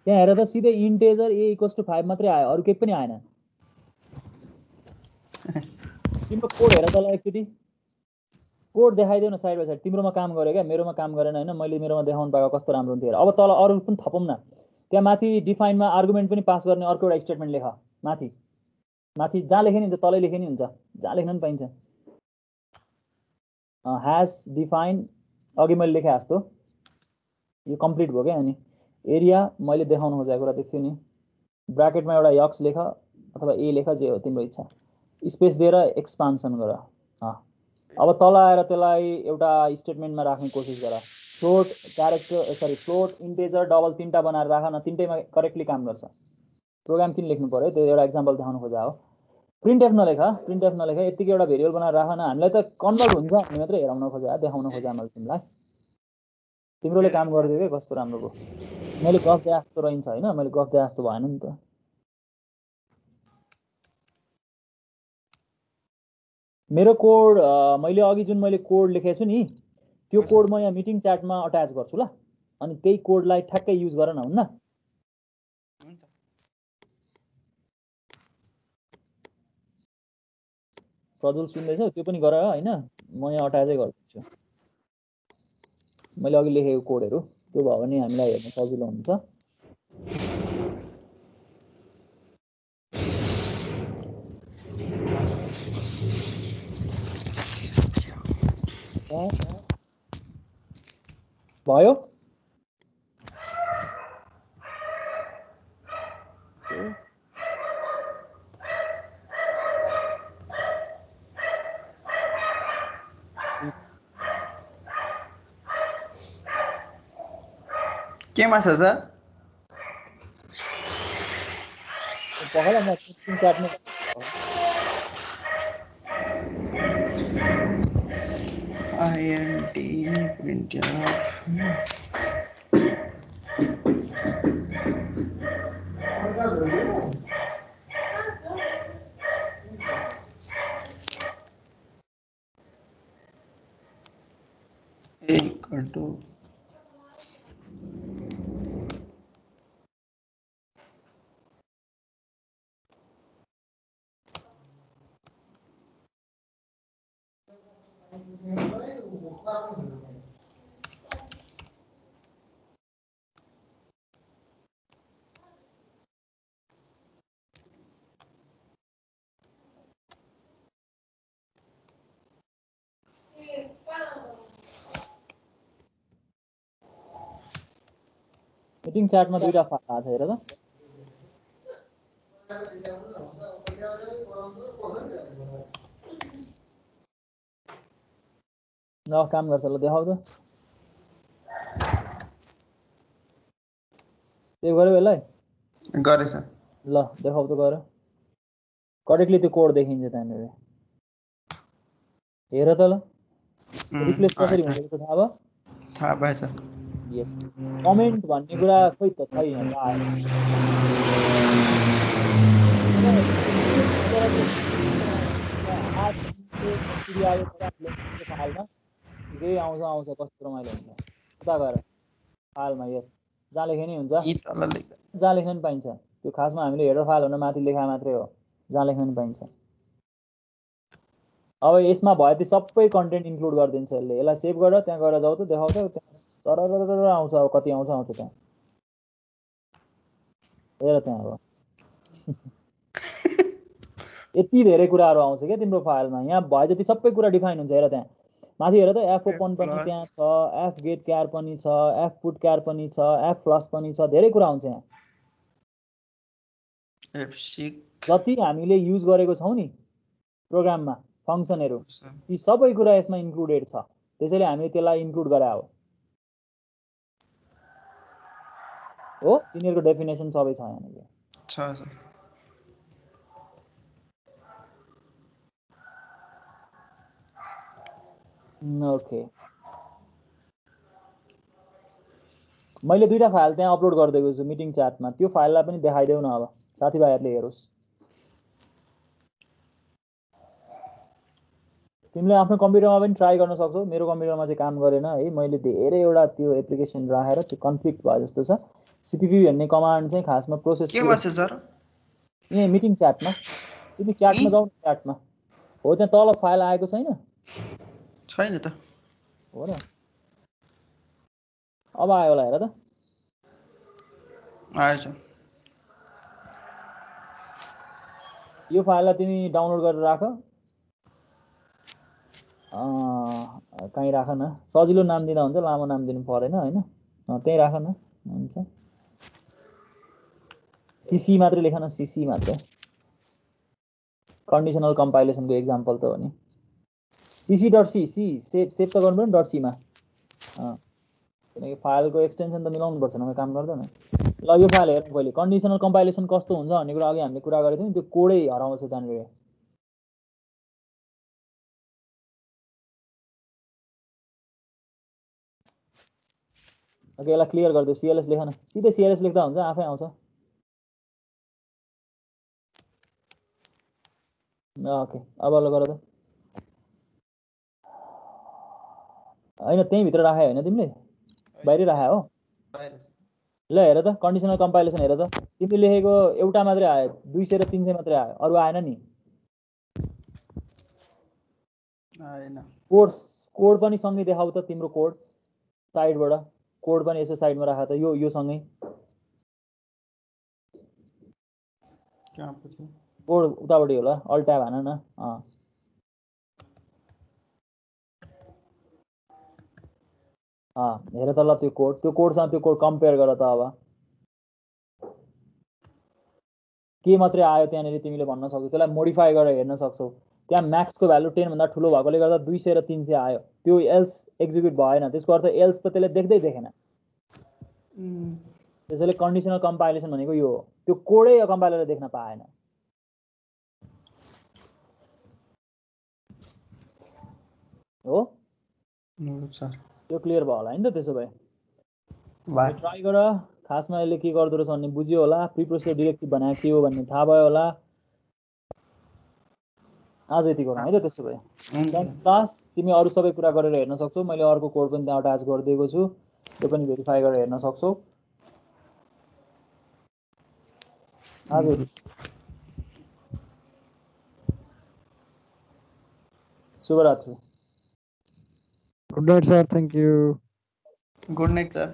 त्यहाँ हेर त सिधै इन्टेजर a = 5 मात्रै आयो अरु केही पनि आएन तिम्रो कोड हेर त ल एकचोटी कोड देखाइदेऊ न साइड बाइ साइड तिम्रोमा काम गरे क्या मेरोमा काम गरेन हैन मैले मेरोमा देखाउन पाएको कस्तो राम्रो हुन्थ्यो हेर अब तल अरु पनि थपौँ न त्यहाँ माथि डिफाइनमा आर्गुमेन्ट पनि पास गर्ने अर्को एउटा स्टेटमेन्ट लेख माथि माथि जहाँ लेखे नि हुन्छ तलै लेखे नि हुन्छ जहाँ लेख्न पनि पाइन्छ ह्यास डिफाइन अघि मैले लेखे जस्तो यो कम्प्लिट भयो क्या अनि एरिया मैले देखाउन खोजेको कुरा देख्छु नि ब्राकेटमा एउटा यक्स लेख अथवा ए लेख जे हो तिम्रो इच्छा स्पेस दिएर एक्सपान्सन गर अब तल आएर त्यसलाई एउटा स्टेटमेन्टमा राख्ने कोसिस गर फ्लोट फ्लोट इन्टेजर डबल तीनटा बनाएर राख न तीनटैमा करेक्टली काम गर्छ प्रोग्राम किन लेख्नु पर्यो त्यो एउटा एक्जाम्पल देखाउन खोजा हो प्रिन्टएफ नलेख यतिकै एउटा भेरिएबल बनाएर राख न हामीलाई त कन्भर्ट हुन्छ हामी मात्रै हेराउन खोजा देखाउन खोजा मैले तिमीलाई तिम्रोले काम गरिदियो के कस्तो राम्रो भयो मैले गफ दिए जस्तो रहन्छ हैन मैले गफ दिए जस्तो भएन नि त मेरो कोड मैले अघि जुन मैले कोड लेखेको छु नि त्यो कोड म यहाँ मिटिङ च्याटमा अट्याच गर्छु ल अनि त्यही कोडलाई ठ्याक्कै युज गर न हुन्न प्रज्वल सुन्दैछौ त्यो पनि गर हैन म यहाँ अट्याचै गर्छु मैले अघि लेखेको कोडहरु त्यो भयो भने हामीलाई हेर्न सजिलो हुन्छ भयो केमा छ सर पहला म मिटिङ च्याटमा INT printf equal to meeting च्याटमा दुईटा फाइल आछ हेर त न काम गर्छ ल देखाउ त सेभ गर्यौ यसलाई गरेछ ल देखाउ त गर करेक्टली त्यो कोड देखिन्छ त्यहाँनिर हेर त ल रिप्लेस कसरी हुन्छ थाहा भयो थाहा भएछ यस कमेन्ट भन्ने कुरा खोइ त छैन त आयो फाइलमा ठिकै आउँछ कस्तो रमाइलो हुन्छ उता गएर फाइलमा यस जहाँ लेखे नि हुन्छ जहाँ लेख्न पनि पाइन्छ त्यो खासमा हामीले हेडर फाइल हुन माथि लेखा मात्रै हो जहाँ लेख्न पनि पाइन्छ अब यसमा भयो त्यो सबै कन्टेन्ट इन्क्लुड गरिदिन्छ यसले यसलाई सेभ गरेर त्यहाँ गएर जाऊ त देखाउँछ त्यहाँ सरर आउँछ अब कति आउँछ त्यहाँ हेर त्यहाँ अब यति धेरै कुराहरू आउँछ क्या तिम्रो फाइलमा यहाँ भयो जति सबै कुरा डिफाइन हुन्छ हेर त्यहाँ माथि हेर त एफ ओपन पनि त्यहाँ छ एफ गेट क्यार पनि छ एफ पुट क्यार पनि छ एफ फ्लस पनि छ धेरै कुरा हुन्छ यहाँ जति हामीले युज गरेको छौँ नि प्रोग्राममा फङ्सनहरू ती सबै कुरा यसमा इन्क्लुडेड छ त्यसैले हामीले त्यसलाई इन्क्लुड गरे हो तिनीहरूको डेफिनेसन सबै छ यहाँनिर ओके मैले दुईटा फाइल त्यहाँ अपलोड गरिदिएको छु मिटिङ च्याटमा त्यो फाइललाई पनि देखाइदेऊ न अब साथीभाइहरूले हेरोस् तिमीले आफ्नो कम्प्युटरमा पनि ट्राई गर्न सक्छौ मेरो कम्प्युटरमा चाहिँ काम गरेन है मैले धेरैवटा त्यो एप्लिकेसन राखेर त्यो कन्फ्लिक्ट भयो जस्तो छ सीपीपी भन्ने कमान्ड चाहिँ खासमा प्रोसेस केमा छ सर यहाँ मिटिङ च्याटमा तिमी च्याटमा जाऊ च्याटमा हो त्यहाँ तल फाइल आएको छैन त हो र अब आयो होला हेर त आएछ यो फाइललाई तिमी डाउनलोड गरेर राख कहीँ राख न सजिलो नाम दिँदा हुन्छ लामो नाम दिनु परेन हैन त्यही राख न हुन्छ सीसी मात्रै लेख न सीसी मात्रै कन्डिसनल कम्पाइलेसनको एक्जाम्पल त हो नि cc.c सेभ त गर्नु पर्यो नि .c मा किनकि फाइलको एक्सटेन्सन त मिलाउनु पर्छ नभए काम गर्दैन ल यो फाइल हेर्नु पहिले कन्डिसनल कम्पाइलेसन कस्तो हुन्छ भन्ने कुरा अघि हामीले कुरा गरेको थियौँ त्यो कोडै हराउँछ त्यहाँनिर ओके यसलाई क्लियर गरिदियो सीएलएस लेख न सिधै सीएलएस लेख्दा हुन्छ आफै आउँछ ओके अब ल गर त हैन त्यही भित्र राखे हैन तिमीले बाहिरै राखे हो ल हेर त कन्डिसनल कम्पाइलेसन हेर त तिमीले लेखेको एउटा मात्रै आयो 200 र 300 मात्रै आयो अरु आएन नि आएन कोड पनि सँगै देखाउ त तिम्रो कोड साइडबाट कोड पनि यसो साइडमा राख त यो सँगै कोड उतापट्टि होला अल ट्याब हान न हेर त ल त्यो कोडसँग त्यो कोड कम्पेयर गर त अब के मात्रै आयो त्यहाँनिर तिमीले भन्न सक्छौ त्यसलाई मोडिफाई गरेर हेर्न सक्छौ त्यहाँ म्याक्सको भ्यालु 10 भन्दा ठुलो भएकोले गर्दा 200 र 300 आयो त्यो एल्स एक्जिक्युट भएन त्यसको अर्थ एल्स त त्यसले देख्दै देखेन त्यसैले कन्डिसनल कम्पाइलेसन भनेको यो हो त्यो कोडै कम्पाइलरले देख्न पाएन हो त्यो क्लियर भयो होला हैन त त्यसो भए ट्राई गर खासमा यसले के गर्दो रहेछ भन्ने बुझ्यो होला प्रिप्रोसेसर डिरेक्टिभ भनेको के हो भन्ने थाहा भयो होला आज यति गरौँ है त त्यसो भए क्लास तिमी अरु सबै कुरा गरेर हेर्न सक्छौ मैले अर्को कोड पनि त्यहाँ अट्याच गरिदिएको छु त्यो पनि भेरिफाई गरेर हेर्न सक्छौ आज शुभरात्रि Good night, sir. Thank you. Good night, sir.